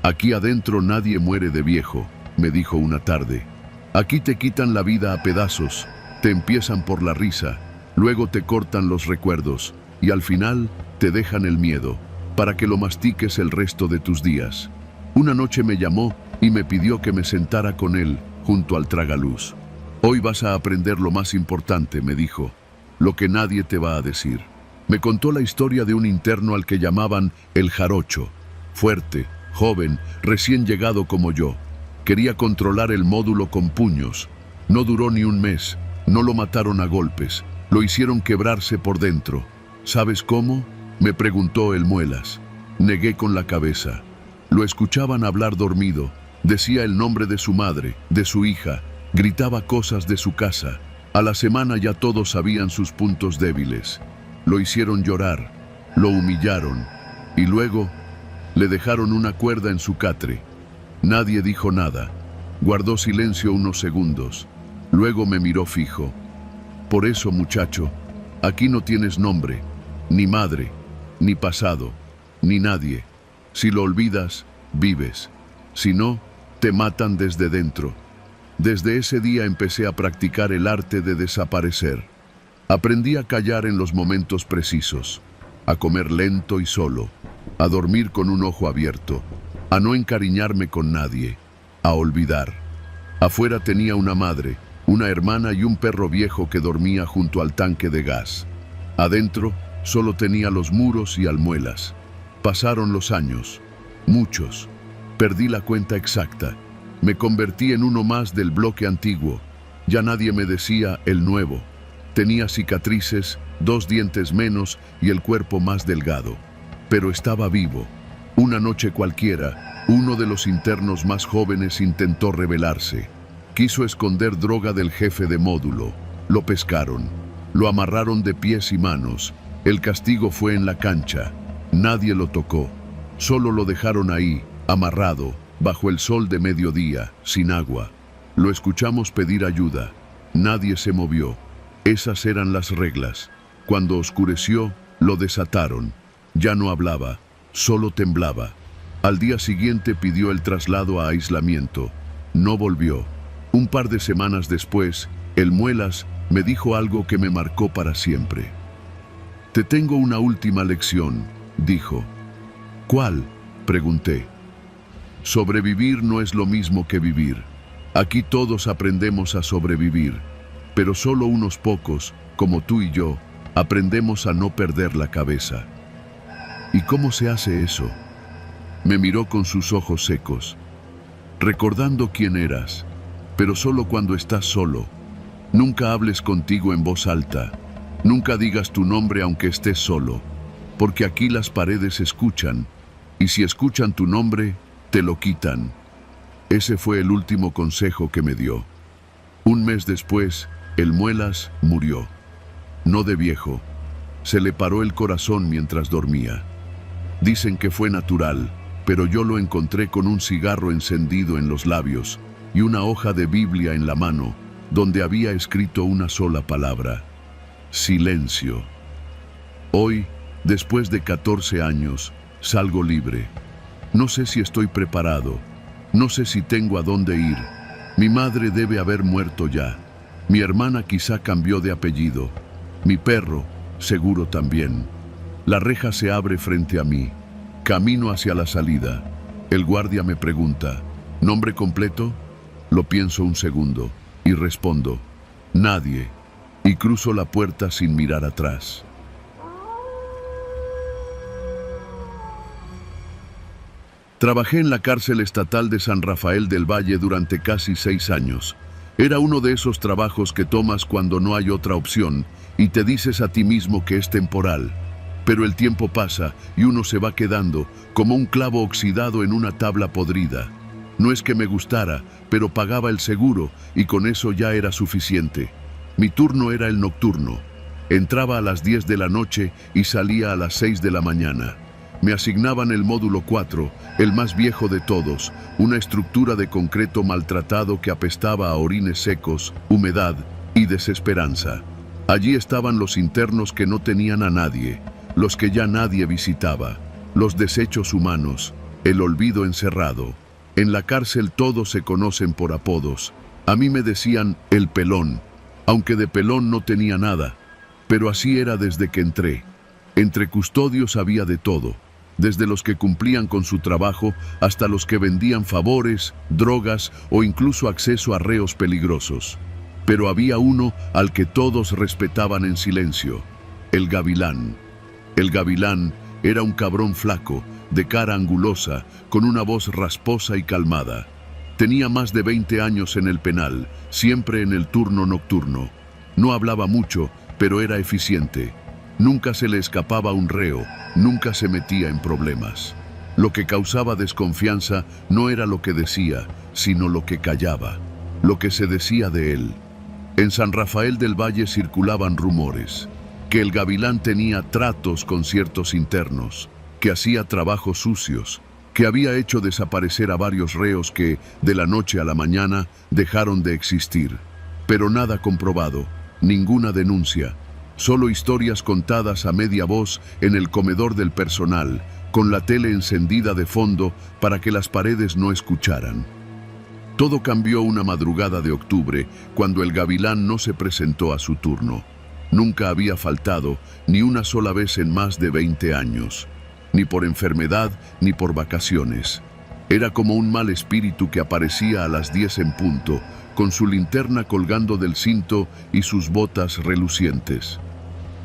«Aquí adentro nadie muere de viejo», me dijo una tarde. «Aquí te quitan la vida a pedazos, te empiezan por la risa, luego te cortan los recuerdos, y al final te dejan el miedo, para que lo mastiques el resto de tus días». Una noche me llamó y me pidió que me sentara con él, junto al tragaluz. «Hoy vas a aprender lo más importante», me dijo, «lo que nadie te va a decir». Me contó la historia de un interno al que llamaban el Jarocho. Fuerte, joven, recién llegado como yo. Quería controlar el módulo con puños. No duró ni un mes, no lo mataron a golpes, lo hicieron quebrarse por dentro. ¿Sabes cómo?, me preguntó el Muelas. Negué con la cabeza. Lo escuchaban hablar dormido, decía el nombre de su madre, de su hija, gritaba cosas de su casa. A la semana ya todos sabían sus puntos débiles. Lo hicieron llorar, lo humillaron, y luego le dejaron una cuerda en su catre. Nadie dijo nada. Guardó silencio unos segundos. Luego me miró fijo. «Por eso, muchacho, aquí no tienes nombre, ni madre, ni pasado, ni nadie. Si lo olvidas, vives. Si no, te matan desde dentro». Desde ese día empecé a practicar el arte de desaparecer. Aprendí a callar en los momentos precisos, a comer lento y solo, a dormir con un ojo abierto, a no encariñarme con nadie, a olvidar. Afuera tenía una madre, una hermana y un perro viejo que dormía junto al tanque de gas. Adentro solo tenía los muros y al Muelas. Pasaron los años, muchos. Perdí la cuenta exacta. Me convertí en uno más del bloque antiguo. Ya nadie me decía el nuevo. Tenía cicatrices, 2 dientes menos y el cuerpo más delgado. Pero estaba vivo. Una noche cualquiera, uno de los internos más jóvenes intentó rebelarse. Quiso esconder droga del jefe de módulo. Lo pescaron. Lo amarraron de pies y manos. El castigo fue en la cancha. Nadie lo tocó. Solo lo dejaron ahí, amarrado, bajo el sol de mediodía, sin agua. Lo escuchamos pedir ayuda. Nadie se movió. Esas eran las reglas. Cuando oscureció, Lo desataron. Ya no hablaba, solo temblaba. Al día siguiente pidió el traslado a aislamiento. No volvió. Un par de semanas después, el Muelas me dijo algo que me marcó para siempre. «Te tengo una última lección», dijo. «¿Cuál?», pregunté. «Sobrevivir no es lo mismo que vivir. Aquí todos aprendemos a sobrevivir, pero solo unos pocos, como tú y yo, aprendemos a no perder la cabeza». «¿Y cómo se hace eso?». Me miró con sus ojos secos. «Recordando quién eras, pero solo cuando estás solo. Nunca hables contigo en voz alta. Nunca digas tu nombre aunque estés solo, porque aquí las paredes escuchan, y si escuchan tu nombre, te lo quitan». Ese fue el último consejo que me dio. Un mes después, el Muelas murió. No de viejo. Se le paró el corazón mientras dormía. Dicen que fue natural, pero yo lo encontré con un cigarro encendido en los labios y una hoja de Biblia en la mano, donde había escrito una sola palabra: silencio. Hoy, después de 14 años, salgo libre. No sé si estoy preparado, no sé si tengo a dónde ir. Mi madre debe haber muerto ya. Mi hermana quizá cambió de apellido. Mi perro, seguro también. La reja se abre frente a mí. Camino hacia la salida. El guardia me pregunta: ¿nombre completo? Lo pienso un segundo y respondo: nadie. Y cruzo la puerta sin mirar atrás. Trabajé en la cárcel estatal de San Rafael del Valle durante casi 6 años. Era uno de esos trabajos que tomas cuando no hay otra opción y te dices a ti mismo que es temporal. Pero el tiempo pasa y uno se va quedando como un clavo oxidado en una tabla podrida. No es que me gustara, pero pagaba el seguro y con eso ya era suficiente. Mi turno era el nocturno. Entraba a las 10 de la noche y salía a las 6 de la mañana. Me asignaban el módulo 4, el más viejo de todos, una estructura de concreto maltratado que apestaba a orines secos, humedad y desesperanza. Allí estaban los internos que no tenían a nadie, los que ya nadie visitaba, los desechos humanos, el olvido encerrado. En la cárcel todos se conocen por apodos. A mí me decían el pelón, aunque de pelón no tenía nada, pero así era desde que entré. Entre custodios había de todo, desde los que cumplían con su trabajo hasta los que vendían favores, drogas o incluso acceso a reos peligrosos. Pero había uno al que todos respetaban en silencio: el Gavilán. El Gavilán era un cabrón flaco, de cara angulosa, con una voz rasposa y calmada. Tenía más de 20 años en el penal, siempre en el turno nocturno. No hablaba mucho, pero era eficiente. Nunca se le escapaba un reo, nunca se metía en problemas. Lo que causaba desconfianza no era lo que decía, sino lo que callaba, lo que se decía de él. En San Rafael del Valle circulaban rumores, que el Gavilán tenía tratos con ciertos internos, que hacía trabajos sucios, que había hecho desaparecer a varios reos que, de la noche a la mañana, dejaron de existir. Pero nada comprobado, ninguna denuncia. Solo historias contadas a media voz en el comedor del personal, con la tele encendida de fondo para que las paredes no escucharan. Todo cambió una madrugada de octubre, cuando el Gavilán no se presentó a su turno. Nunca había faltado, ni una sola vez en más de 20 años. Ni por enfermedad, ni por vacaciones. Era como un mal espíritu que aparecía a las 10 en punto, con su linterna colgando del cinto y sus botas relucientes.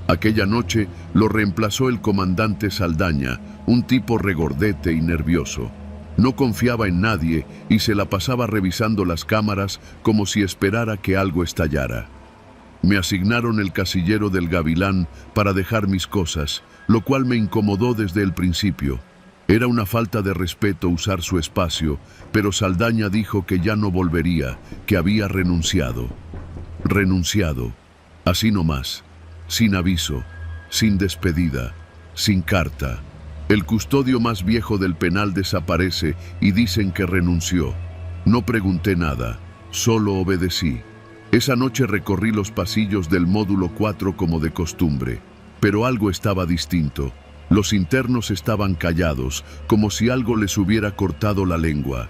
Aquella noche lo reemplazó el comandante Saldaña, un tipo regordete y nervioso. No confiaba en nadie y se la pasaba revisando las cámaras como si esperara que algo estallara. Me asignaron el casillero del Gavilán para dejar mis cosas, lo cual me incomodó desde el principio. Era una falta de respeto usar su espacio, pero Saldaña dijo que ya no volvería, que había renunciado. Renunciado, así nomás, sin aviso, sin despedida, sin carta. El custodio más viejo del penal desaparece y dicen que renunció. No pregunté nada, solo obedecí. Esa noche recorrí los pasillos del módulo 4 como de costumbre. Pero algo estaba distinto. Los internos estaban callados, como si algo les hubiera cortado la lengua.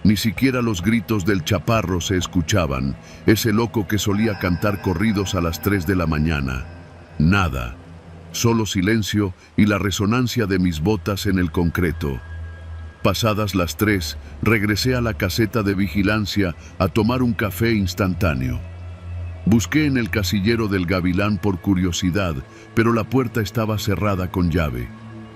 Ni siquiera los gritos del chaparro se escuchaban, ese loco que solía cantar corridos a las 3 de la mañana. Nada. Solo silencio y la resonancia de mis botas en el concreto. Pasadas las 3, regresé a la caseta de vigilancia a tomar un café instantáneo. Busqué en el casillero del Gavilán por curiosidad, pero la puerta estaba cerrada con llave.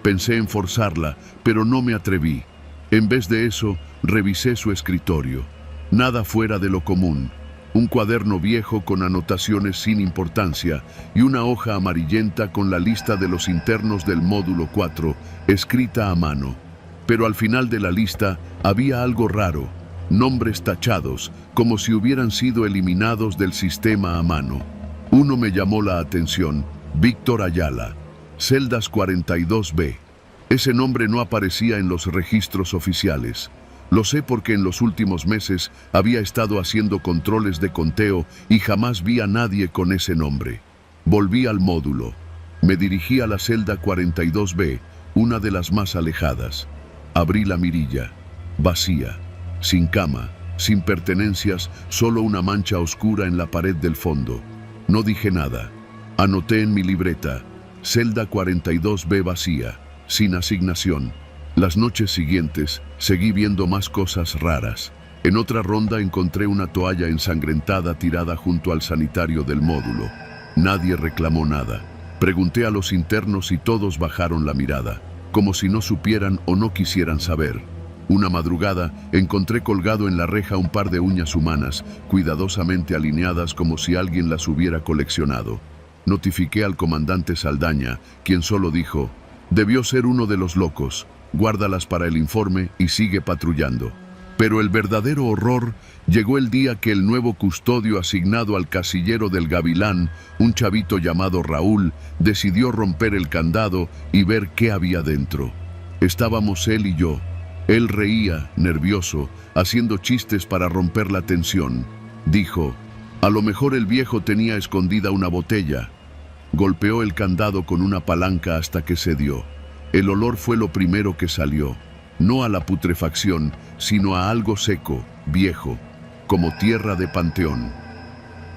Pensé en forzarla, pero no me atreví. En vez de eso, revisé su escritorio. Nada fuera de lo común. Un cuaderno viejo con anotaciones sin importancia y una hoja amarillenta con la lista de los internos del módulo 4, escrita a mano. Pero al final de la lista había algo raro. Nombres tachados, como si hubieran sido eliminados del sistema a mano. Uno me llamó la atención: Víctor Ayala, celdas 42B. Ese nombre no aparecía en los registros oficiales. Lo sé porque en los últimos meses había estado haciendo controles de conteo y jamás vi a nadie con ese nombre. Volví al módulo. Me dirigí a la celda 42B, una de las más alejadas. Abrí la mirilla. Vacía. Sin cama, sin pertenencias, solo una mancha oscura en la pared del fondo. No dije nada. Anoté en mi libreta: celda 42B vacía, sin asignación. Las noches siguientes seguí viendo más cosas raras. En otra ronda encontré una toalla ensangrentada tirada junto al sanitario del módulo. Nadie reclamó nada. Pregunté a los internos y todos bajaron la mirada, como si no supieran o no quisieran saber. Una madrugada encontré colgado en la reja un par de uñas humanas, cuidadosamente alineadas como si alguien las hubiera coleccionado. Notifiqué al comandante Saldaña, quien solo dijo: debió ser uno de los locos, guárdalas para el informe y sigue patrullando. Pero el verdadero horror llegó el día que el nuevo custodio asignado al casillero del Gavilán, un chavito llamado Raúl, decidió romper el candado y ver qué había dentro. Estábamos él y yo. Él reía, nervioso, haciendo chistes para romper la tensión. Dijo: a lo mejor el viejo tenía escondida una botella. Golpeó el candado con una palanca hasta que cedió. El olor fue lo primero que salió, no a la putrefacción, sino a algo seco, viejo, como tierra de panteón.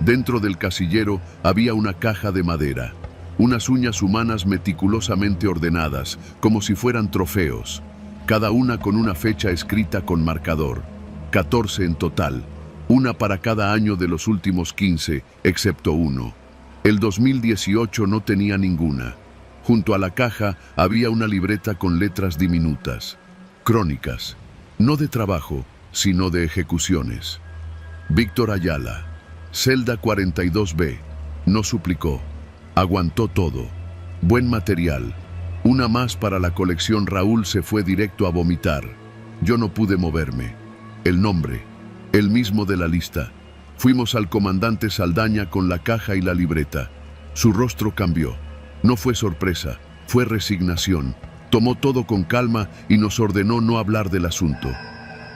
Dentro del casillero había una caja de madera, unas uñas humanas meticulosamente ordenadas, como si fueran trofeos, cada una con una fecha escrita con marcador. 14 en total, una para cada año de los últimos 15, excepto uno. El 2018 no tenía ninguna. Junto a la caja había una libreta con letras diminutas. Crónicas, no de trabajo, sino de ejecuciones. Víctor Ayala, celda 42B. No suplicó. Aguantó todo. Buen material. Una más para la colección. Raúl se fue directo a vomitar. Yo no pude moverme. El nombre, el mismo de la lista. Fuimos al comandante Saldaña con la caja y la libreta. Su rostro cambió. No fue sorpresa, fue resignación. Tomó todo con calma y nos ordenó no hablar del asunto.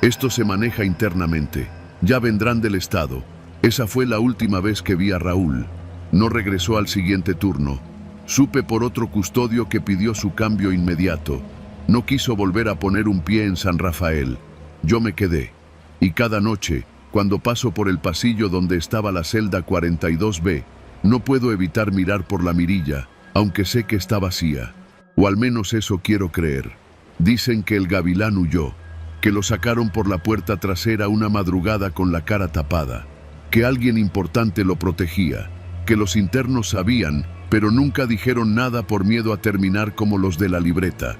Esto se maneja internamente. Ya vendrán del Estado. Esa fue la última vez que vi a Raúl. No regresó al siguiente turno. Supe por otro custodio que pidió su cambio inmediato. No quiso volver a poner un pie en San Rafael. Yo me quedé. Y cada noche, cuando paso por el pasillo donde estaba la celda 42B, no puedo evitar mirar por la mirilla, aunque sé que está vacía. O al menos eso quiero creer. Dicen que el Gavilán huyó, que lo sacaron por la puerta trasera una madrugada con la cara tapada, que alguien importante lo protegía, que los internos sabían, pero nunca dijeron nada por miedo a terminar como los de la libreta,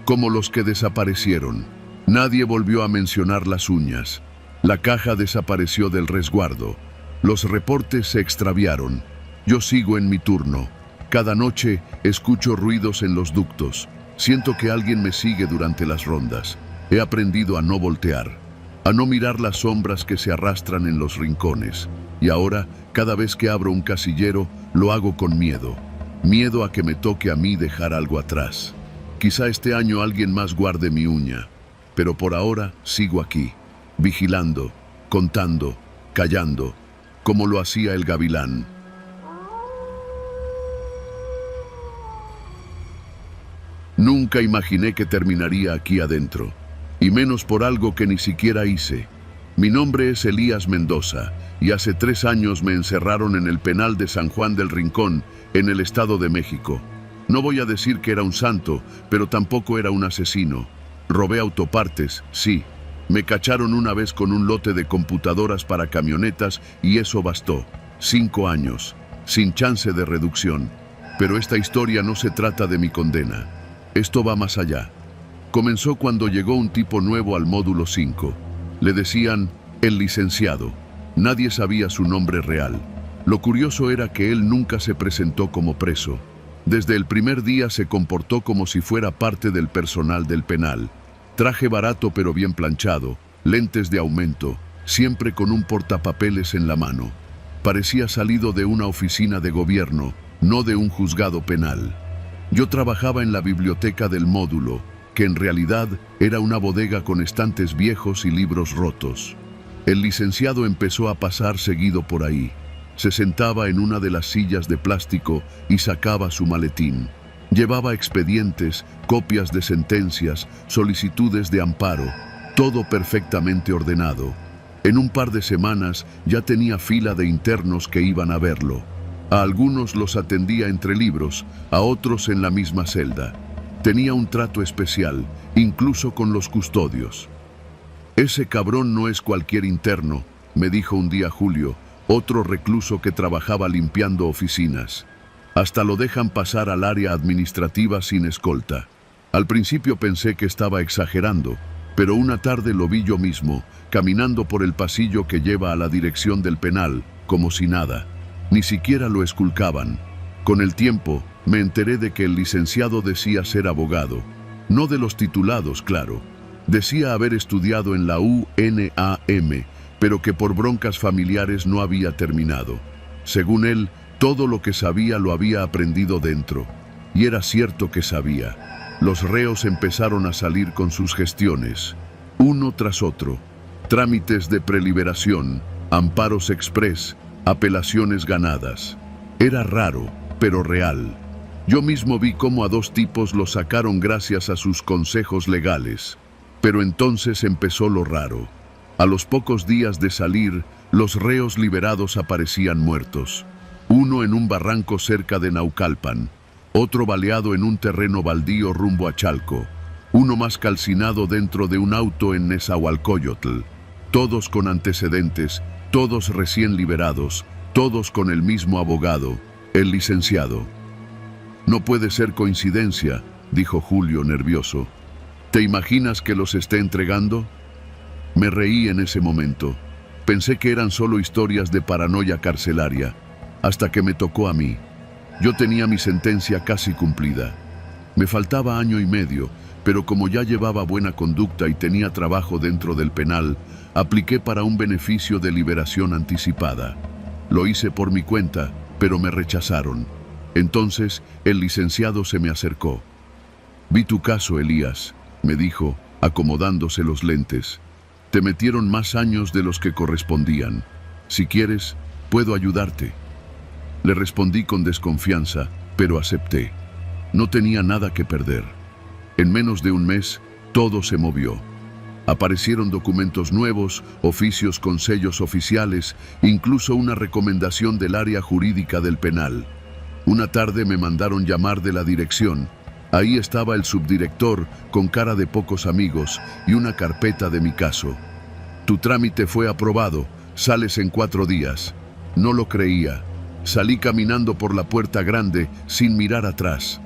como los que desaparecieron. Nadie volvió a mencionar las uñas. La caja desapareció del resguardo. Los reportes se extraviaron. Yo sigo en mi turno. Cada noche escucho ruidos en los ductos. Siento que alguien me sigue durante las rondas. He aprendido a no voltear, a no mirar las sombras que se arrastran en los rincones. Y ahora, cada vez que abro un casillero, lo hago con miedo. Miedo a que me toque a mí dejar algo atrás. Quizá este año alguien más guarde mi uña. Pero por ahora sigo aquí, vigilando, contando, callando, como lo hacía el Gavilán. Nunca imaginé que terminaría aquí adentro, y menos por algo que ni siquiera hice. Mi nombre es Elías Mendoza, y hace 3 años me encerraron en el penal de San Juan del Rincón, en el Estado de México. No voy a decir que era un santo, pero tampoco era un asesino. Robé autopartes, sí. Me cacharon una vez con un lote de computadoras para camionetas y eso bastó. 5 años, sin chance de reducción. Pero esta historia no se trata de mi condena. Esto va más allá. Comenzó cuando llegó un tipo nuevo al módulo 5. Le decían el licenciado. Nadie sabía su nombre real. Lo curioso era que él nunca se presentó como preso. Desde el primer día se comportó como si fuera parte del personal del penal. Traje barato pero bien planchado, lentes de aumento, siempre con un portapapeles en la mano. Parecía salido de una oficina de gobierno, no de un juzgado penal. Yo trabajaba en la biblioteca del módulo, que en realidad era una bodega con estantes viejos y libros rotos. El licenciado empezó a pasar seguido por ahí. Se sentaba en una de las sillas de plástico y sacaba su maletín. Llevaba expedientes, copias de sentencias, solicitudes de amparo, todo perfectamente ordenado. En un par de semanas ya tenía fila de internos que iban a verlo. A algunos los atendía entre libros, a otros en la misma celda. Tenía un trato especial, incluso con los custodios. «Ese cabrón no es cualquier interno», me dijo un día Julio, otro recluso que trabajaba limpiando oficinas. Hasta lo dejan pasar al área administrativa sin escolta. Al principio pensé que estaba exagerando, pero una tarde lo vi yo mismo, caminando por el pasillo que lleva a la dirección del penal, como si nada. Ni siquiera lo esculcaban. Con el tiempo, me enteré de que el licenciado decía ser abogado. No de los titulados, claro. Decía haber estudiado en la UNAM, pero que por broncas familiares no había terminado. Según él, todo lo que sabía lo había aprendido dentro. Y era cierto que sabía. Los reos empezaron a salir con sus gestiones, uno tras otro. Trámites de preliberación, amparos express, apelaciones ganadas. Era raro, pero real. Yo mismo vi cómo a 2 tipos lo sacaron gracias a sus consejos legales. Pero entonces empezó lo raro. A los pocos días de salir, los reos liberados aparecían muertos. Uno en un barranco cerca de Naucalpan, otro baleado en un terreno baldío rumbo a Chalco, uno más calcinado dentro de un auto en Nezahualcóyotl. Todos con antecedentes, todos recién liberados, todos con el mismo abogado, el licenciado. «No puede ser coincidencia», dijo Julio nervioso. «¿Te imaginas que los esté entregando?» Me reí en ese momento. Pensé que eran solo historias de paranoia carcelaria, hasta que me tocó a mí. Yo tenía mi sentencia casi cumplida. Me faltaba 1 año y medio, pero como ya llevaba buena conducta y tenía trabajo dentro del penal, apliqué para un beneficio de liberación anticipada. Lo hice por mi cuenta, pero me rechazaron. Entonces, el licenciado se me acercó. «Vi tu caso, Elías», me dijo, acomodándose los lentes. «Te metieron más años de los que correspondían. Si quieres, puedo ayudarte». Le respondí con desconfianza, pero acepté. No tenía nada que perder. En menos de un mes, todo se movió. Aparecieron documentos nuevos, oficios con sellos oficiales, incluso una recomendación del área jurídica del penal. Una tarde me mandaron llamar de la dirección. Ahí estaba el subdirector, con cara de pocos amigos, y una carpeta de mi caso. «Tu trámite fue aprobado, sales en 4 días». No lo creía. Salí caminando por la puerta grande, sin mirar atrás.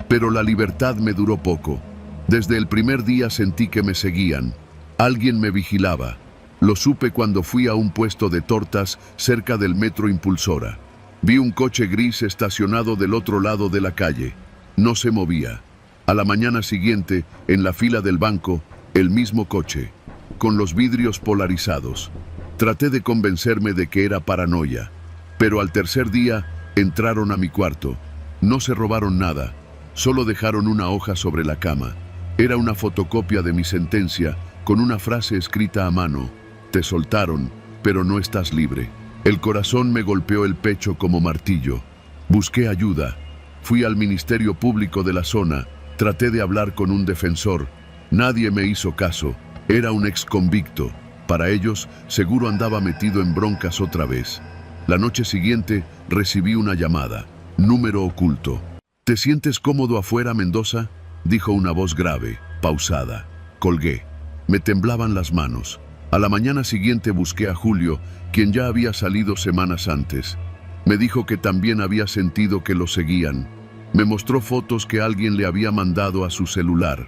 Pero la libertad me duró poco. Desde el primer día sentí que me seguían. Alguien me vigilaba. Lo supe cuando fui a un puesto de tortas cerca del metro Impulsora. Vi un coche gris estacionado del otro lado de la calle. No se movía. A la mañana siguiente, en la fila del banco, el mismo coche, con los vidrios polarizados. Traté de convencerme de que era paranoia, pero al tercer día entraron a mi cuarto. No se robaron nada, solo dejaron una hoja sobre la cama. Era una fotocopia de mi sentencia, con una frase escrita a mano: «Te soltaron, pero no estás libre». El corazón me golpeó el pecho como martillo. Busqué ayuda. Fui al Ministerio Público de la zona, Traté de hablar con un defensor. Nadie me hizo caso. Era un ex convicto. Para ellos, seguro andaba metido en broncas otra vez. La noche siguiente, recibí una llamada. Número oculto. ¿Te sientes cómodo afuera, Mendoza?, dijo una voz grave, pausada. Colgué. Me temblaban las manos. A la mañana siguiente busqué a Julio, quien ya había salido semanas antes. Me dijo que también había sentido que lo seguían. Me mostró fotos que alguien le había mandado a su celular.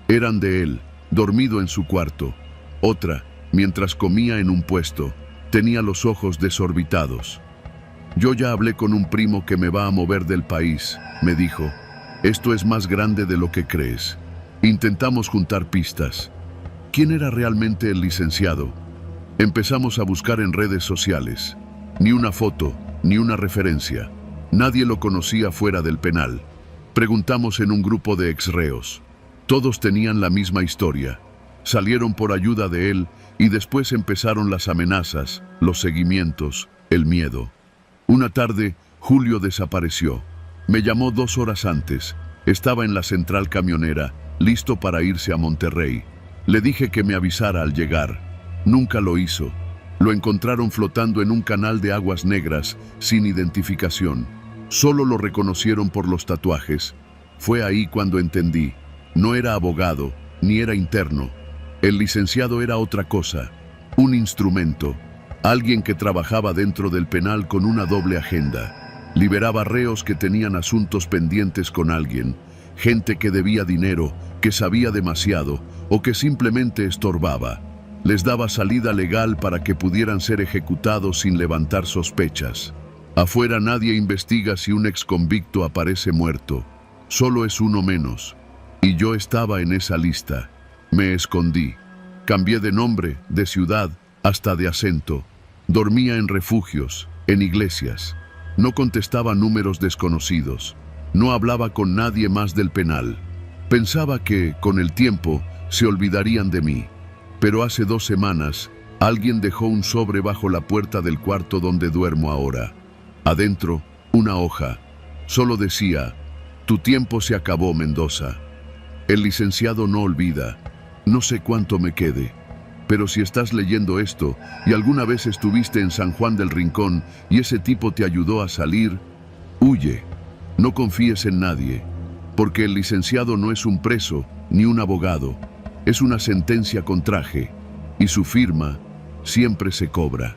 Eran de él, dormido en su cuarto. Otra, mientras comía en un puesto. Tenía los ojos desorbitados. Yo ya hablé con un primo que me va a mover del país, me dijo. Esto es más grande de lo que crees. Intentamos juntar pistas. ¿Quién era realmente el licenciado? Empezamos a buscar en redes sociales. Ni una foto, ni una referencia. Nadie lo conocía fuera del penal. Preguntamos en un grupo de exreos. Todos tenían la misma historia. Salieron por ayuda de él y después empezaron las amenazas, los seguimientos, el miedo. Una tarde, Julio desapareció. Me llamó 2 horas antes. Estaba en la central camionera, listo para irse a Monterrey. Le dije que me avisara al llegar. Nunca lo hizo. Lo encontraron flotando en un canal de aguas negras, sin identificación. Solo lo reconocieron por los tatuajes. Fue ahí cuando entendí. No era abogado, ni era interno. El licenciado era otra cosa. Un instrumento. Alguien que trabajaba dentro del penal con una doble agenda. Liberaba reos que tenían asuntos pendientes con alguien. Gente que debía dinero, que sabía demasiado o que simplemente estorbaba. Les daba salida legal para que pudieran ser ejecutados sin levantar sospechas. Afuera nadie investiga si un exconvicto aparece muerto. Solo es uno menos. Y yo estaba en esa lista. Me escondí. Cambié de nombre, de ciudad, hasta de acento. Dormía en refugios, en iglesias. No contestaba números desconocidos. No hablaba con nadie más del penal. Pensaba que, con el tiempo, se olvidarían de mí. Pero hace 2 semanas, alguien dejó un sobre bajo la puerta del cuarto donde duermo ahora. Adentro, una hoja. Solo decía, «Tu tiempo se acabó, Mendoza». El licenciado no olvida. No sé cuánto me quede. Pero si estás leyendo esto y alguna vez estuviste en San Juan del Rincón y ese tipo te ayudó a salir, huye. No confíes en nadie, porque el licenciado no es un preso ni un abogado. Es una sentencia con traje, y su firma siempre se cobra.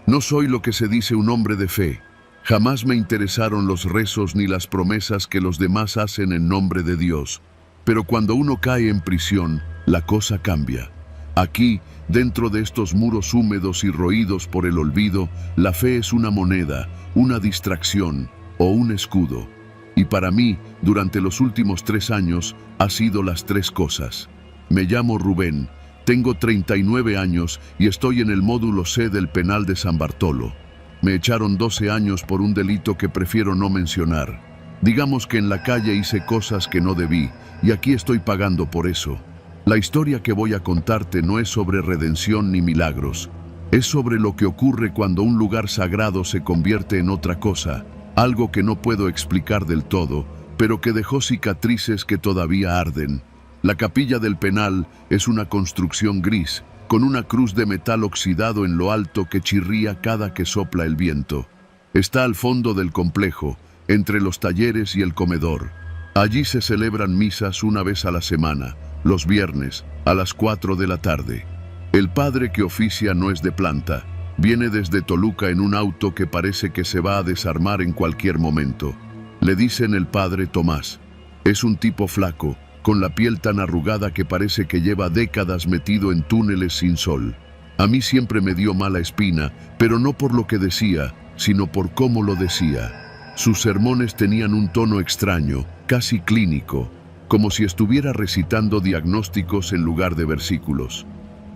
No soy lo que se dice un hombre de fe. Jamás me interesaron los rezos ni las promesas que los demás hacen en nombre de Dios. Pero cuando uno cae en prisión, la cosa cambia. Aquí, dentro de estos muros húmedos y roídos por el olvido, la fe es una moneda, una distracción o un escudo. Y para mí, durante los últimos 3 años, ha sido las 3 cosas. Me llamo Rubén, tengo 39 años y estoy en el módulo C del penal de San Bartolo. Me echaron 12 años por un delito que prefiero no mencionar. Digamos que en la calle hice cosas que no debí, y aquí estoy pagando por eso. La historia que voy a contarte no es sobre redención ni milagros. Es sobre lo que ocurre cuando un lugar sagrado se convierte en otra cosa, algo que no puedo explicar del todo, pero que dejó cicatrices que todavía arden. La capilla del penal es una construcción gris, con una cruz de metal oxidado en lo alto que chirría cada que sopla el viento. Está al fondo del complejo, entre los talleres y el comedor. Allí se celebran misas una vez a la semana, los viernes, a las 4 de la tarde. El padre que oficia no es de planta. Viene desde Toluca en un auto que parece que se va a desarmar en cualquier momento. Le dicen el padre Tomás. Es un tipo flaco, con la piel tan arrugada que parece que lleva décadas metido en túneles sin sol. A mí siempre me dio mala espina, pero no por lo que decía, sino por cómo lo decía. Sus sermones tenían un tono extraño, casi clínico, como si estuviera recitando diagnósticos en lugar de versículos.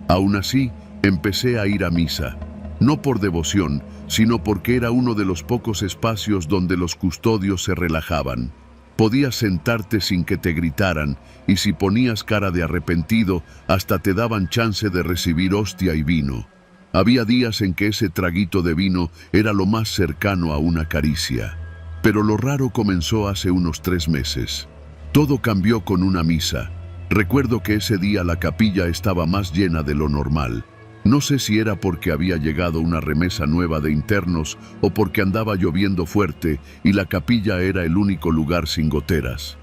Aún así, empecé a ir a misa, no por devoción, sino porque era uno de los pocos espacios donde los custodios se relajaban. Podías sentarte sin que te gritaran, y si ponías cara de arrepentido, hasta te daban chance de recibir hostia y vino. Había días en que ese traguito de vino era lo más cercano a una caricia. Pero lo raro comenzó hace unos 3 meses. Todo cambió con una misa. Recuerdo que ese día la capilla estaba más llena de lo normal. No sé si era porque había llegado una remesa nueva de internos o porque andaba lloviendo fuerte y la capilla era el único lugar sin goteras.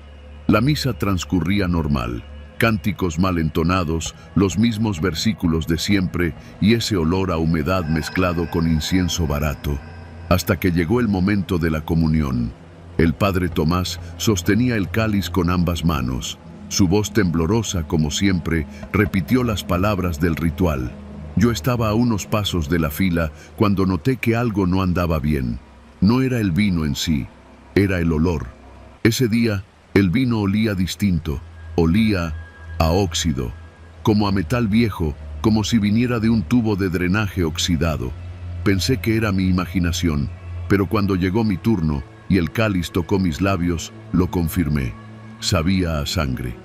La misa transcurría normal. Cánticos mal entonados, los mismos versículos de siempre y ese olor a humedad mezclado con incienso barato. Hasta que llegó el momento de la comunión. El padre Tomás sostenía el cáliz con ambas manos. Su voz temblorosa, como siempre, repitió las palabras del ritual. Yo estaba a unos pasos de la fila cuando noté que algo no andaba bien. No era el vino en sí, era el olor. Ese día, el vino olía distinto, olía a óxido, como a metal viejo, como si viniera de un tubo de drenaje oxidado. Pensé que era mi imaginación, pero cuando llegó mi turno y el cáliz tocó mis labios, lo confirmé. Sabía a sangre.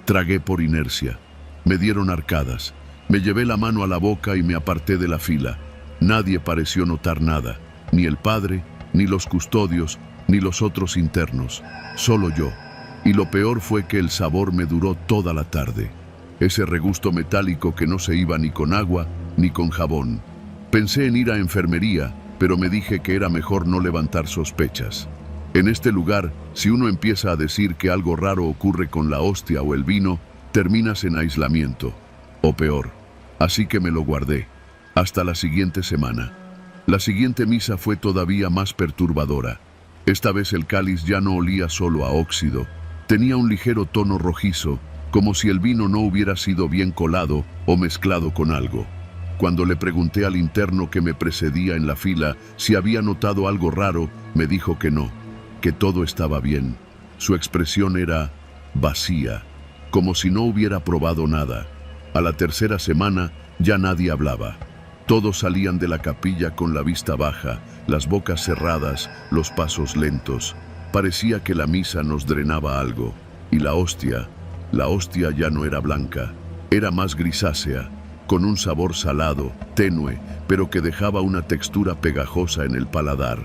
Tragué por inercia. Me dieron arcadas. Me llevé la mano a la boca y me aparté de la fila. Nadie pareció notar nada, ni el padre, ni los custodios, ni los otros internos. Solo yo. Y lo peor fue que el sabor me duró toda la tarde. Ese regusto metálico que no se iba ni con agua ni con jabón. Pensé en ir a enfermería, pero me dije que era mejor no levantar sospechas. En este lugar, si uno empieza a decir que algo raro ocurre con la hostia o el vino, terminas en aislamiento. O peor. Así que me lo guardé. Hasta la siguiente semana. La siguiente misa fue todavía más perturbadora. Esta vez el cáliz ya no olía solo a óxido. Tenía un ligero tono rojizo, como si el vino no hubiera sido bien colado o mezclado con algo. Cuando le pregunté al interno que me precedía en la fila si había notado algo raro, me dijo que no, que todo estaba bien. Su expresión era vacía, como si no hubiera probado nada. A la tercera semana ya nadie hablaba. Todos salían de la capilla con la vista baja, las bocas cerradas, los pasos lentos. Parecía que la misa nos drenaba algo. Y la hostia ya no era blanca, era más grisácea, con un sabor salado, tenue, pero que dejaba una textura pegajosa en el paladar,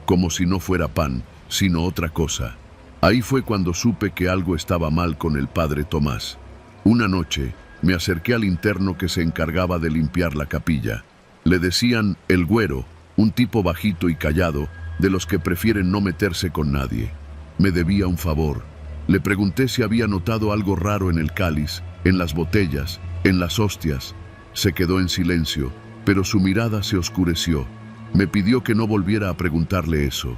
como si no fuera pan, sino otra cosa. Ahí fue cuando supe que algo estaba mal con el padre Tomás. Una noche, me acerqué al interno que se encargaba de limpiar la capilla. Le decían el güero, un tipo bajito y callado, de los que prefieren no meterse con nadie. Me debía un favor. Le pregunté si había notado algo raro en el cáliz, en las botellas, en las hostias. Se quedó en silencio, pero su mirada se oscureció. Me pidió que no volviera a preguntarle eso.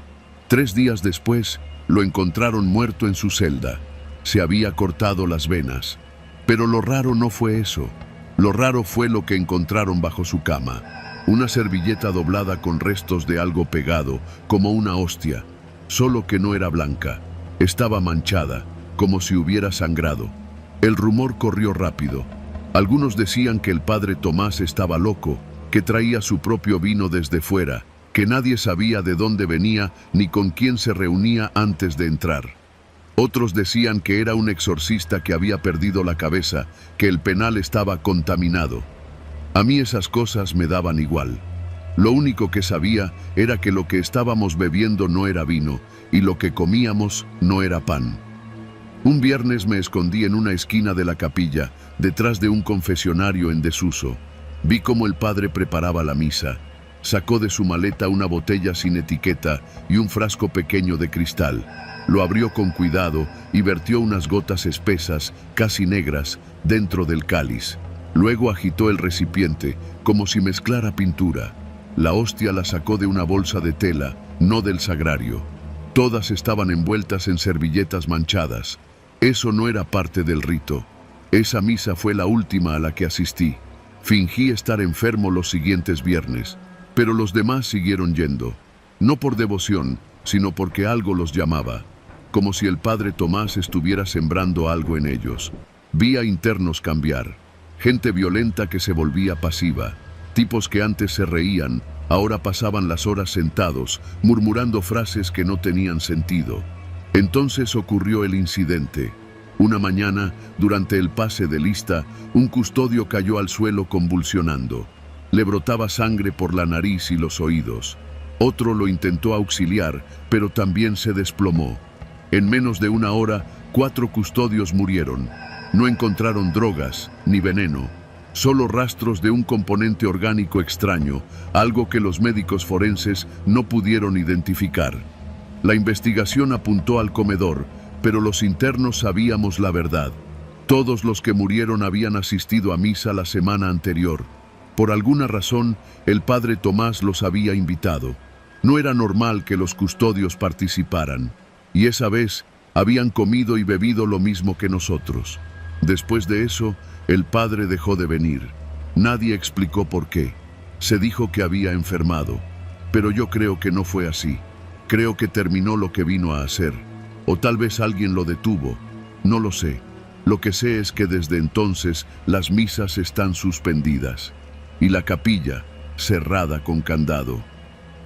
3 días después, lo encontraron muerto en su celda. Se había cortado las venas. Pero lo raro no fue eso. Lo raro fue lo que encontraron bajo su cama. Una servilleta doblada con restos de algo pegado, como una hostia, solo que no era blanca. Estaba manchada, como si hubiera sangrado. El rumor corrió rápido. Algunos decían que el padre Tomás estaba loco, que traía su propio vino desde fuera, que nadie sabía de dónde venía ni con quién se reunía antes de entrar. Otros decían que era un exorcista que había perdido la cabeza, que el penal estaba contaminado. A mí esas cosas me daban igual. Lo único que sabía era que lo que estábamos bebiendo no era vino y lo que comíamos no era pan. Un viernes me escondí en una esquina de la capilla, detrás de un confesionario en desuso. Vi cómo el padre preparaba la misa. Sacó de su maleta una botella sin etiqueta y un frasco pequeño de cristal. Lo abrió con cuidado y vertió unas gotas espesas, casi negras, dentro del cáliz. Luego agitó el recipiente, como si mezclara pintura. La hostia la sacó de una bolsa de tela, no del sagrario. Todas estaban envueltas en servilletas manchadas. Eso no era parte del rito. Esa misa fue la última a la que asistí. Fingí estar enfermo los siguientes viernes, pero los demás siguieron yendo. No por devoción, sino porque algo los llamaba. Como si el padre Tomás estuviera sembrando algo en ellos. Vi a internos cambiar. Gente violenta que se volvía pasiva. Tipos que antes se reían, ahora pasaban las horas sentados, murmurando frases que no tenían sentido. Entonces ocurrió el incidente. Una mañana, durante el pase de lista, un custodio cayó al suelo convulsionando. Le brotaba sangre por la nariz y los oídos. Otro lo intentó auxiliar, pero también se desplomó. En menos de una hora, 4 custodios murieron. No encontraron drogas ni veneno, solo rastros de un componente orgánico extraño, algo que los médicos forenses no pudieron identificar. La investigación apuntó al comedor, pero los internos sabíamos la verdad. Todos los que murieron habían asistido a misa la semana anterior. Por alguna razón, el padre Tomás los había invitado. No era normal que los custodios participaran, y esa vez habían comido y bebido lo mismo que nosotros. Después de eso, el padre dejó de venir. Nadie explicó por qué. Se dijo que había enfermado, pero yo creo que no fue así. Creo que terminó lo que vino a hacer, o tal vez alguien lo detuvo. No lo sé. Lo que sé es que desde entonces las misas están suspendidas y la capilla cerrada con candado.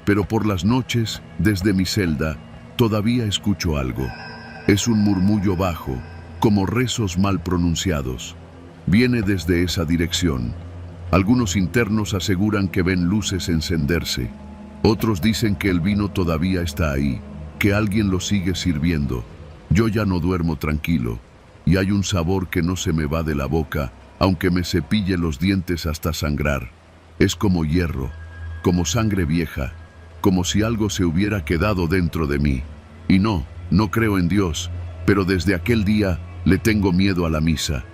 Pero por las noches, desde mi celda, todavía escucho algo. Es un murmullo bajo, como rezos mal pronunciados. Viene desde esa dirección. Algunos internos aseguran que ven luces encenderse. Otros dicen que el vino todavía está ahí, que alguien lo sigue sirviendo. Yo ya no duermo tranquilo, y hay un sabor que no se me va de la boca, aunque me cepille los dientes hasta sangrar. Es como hierro, como sangre vieja, como si algo se hubiera quedado dentro de mí. Y no creo en Dios, pero desde aquel día le tengo miedo a la misa.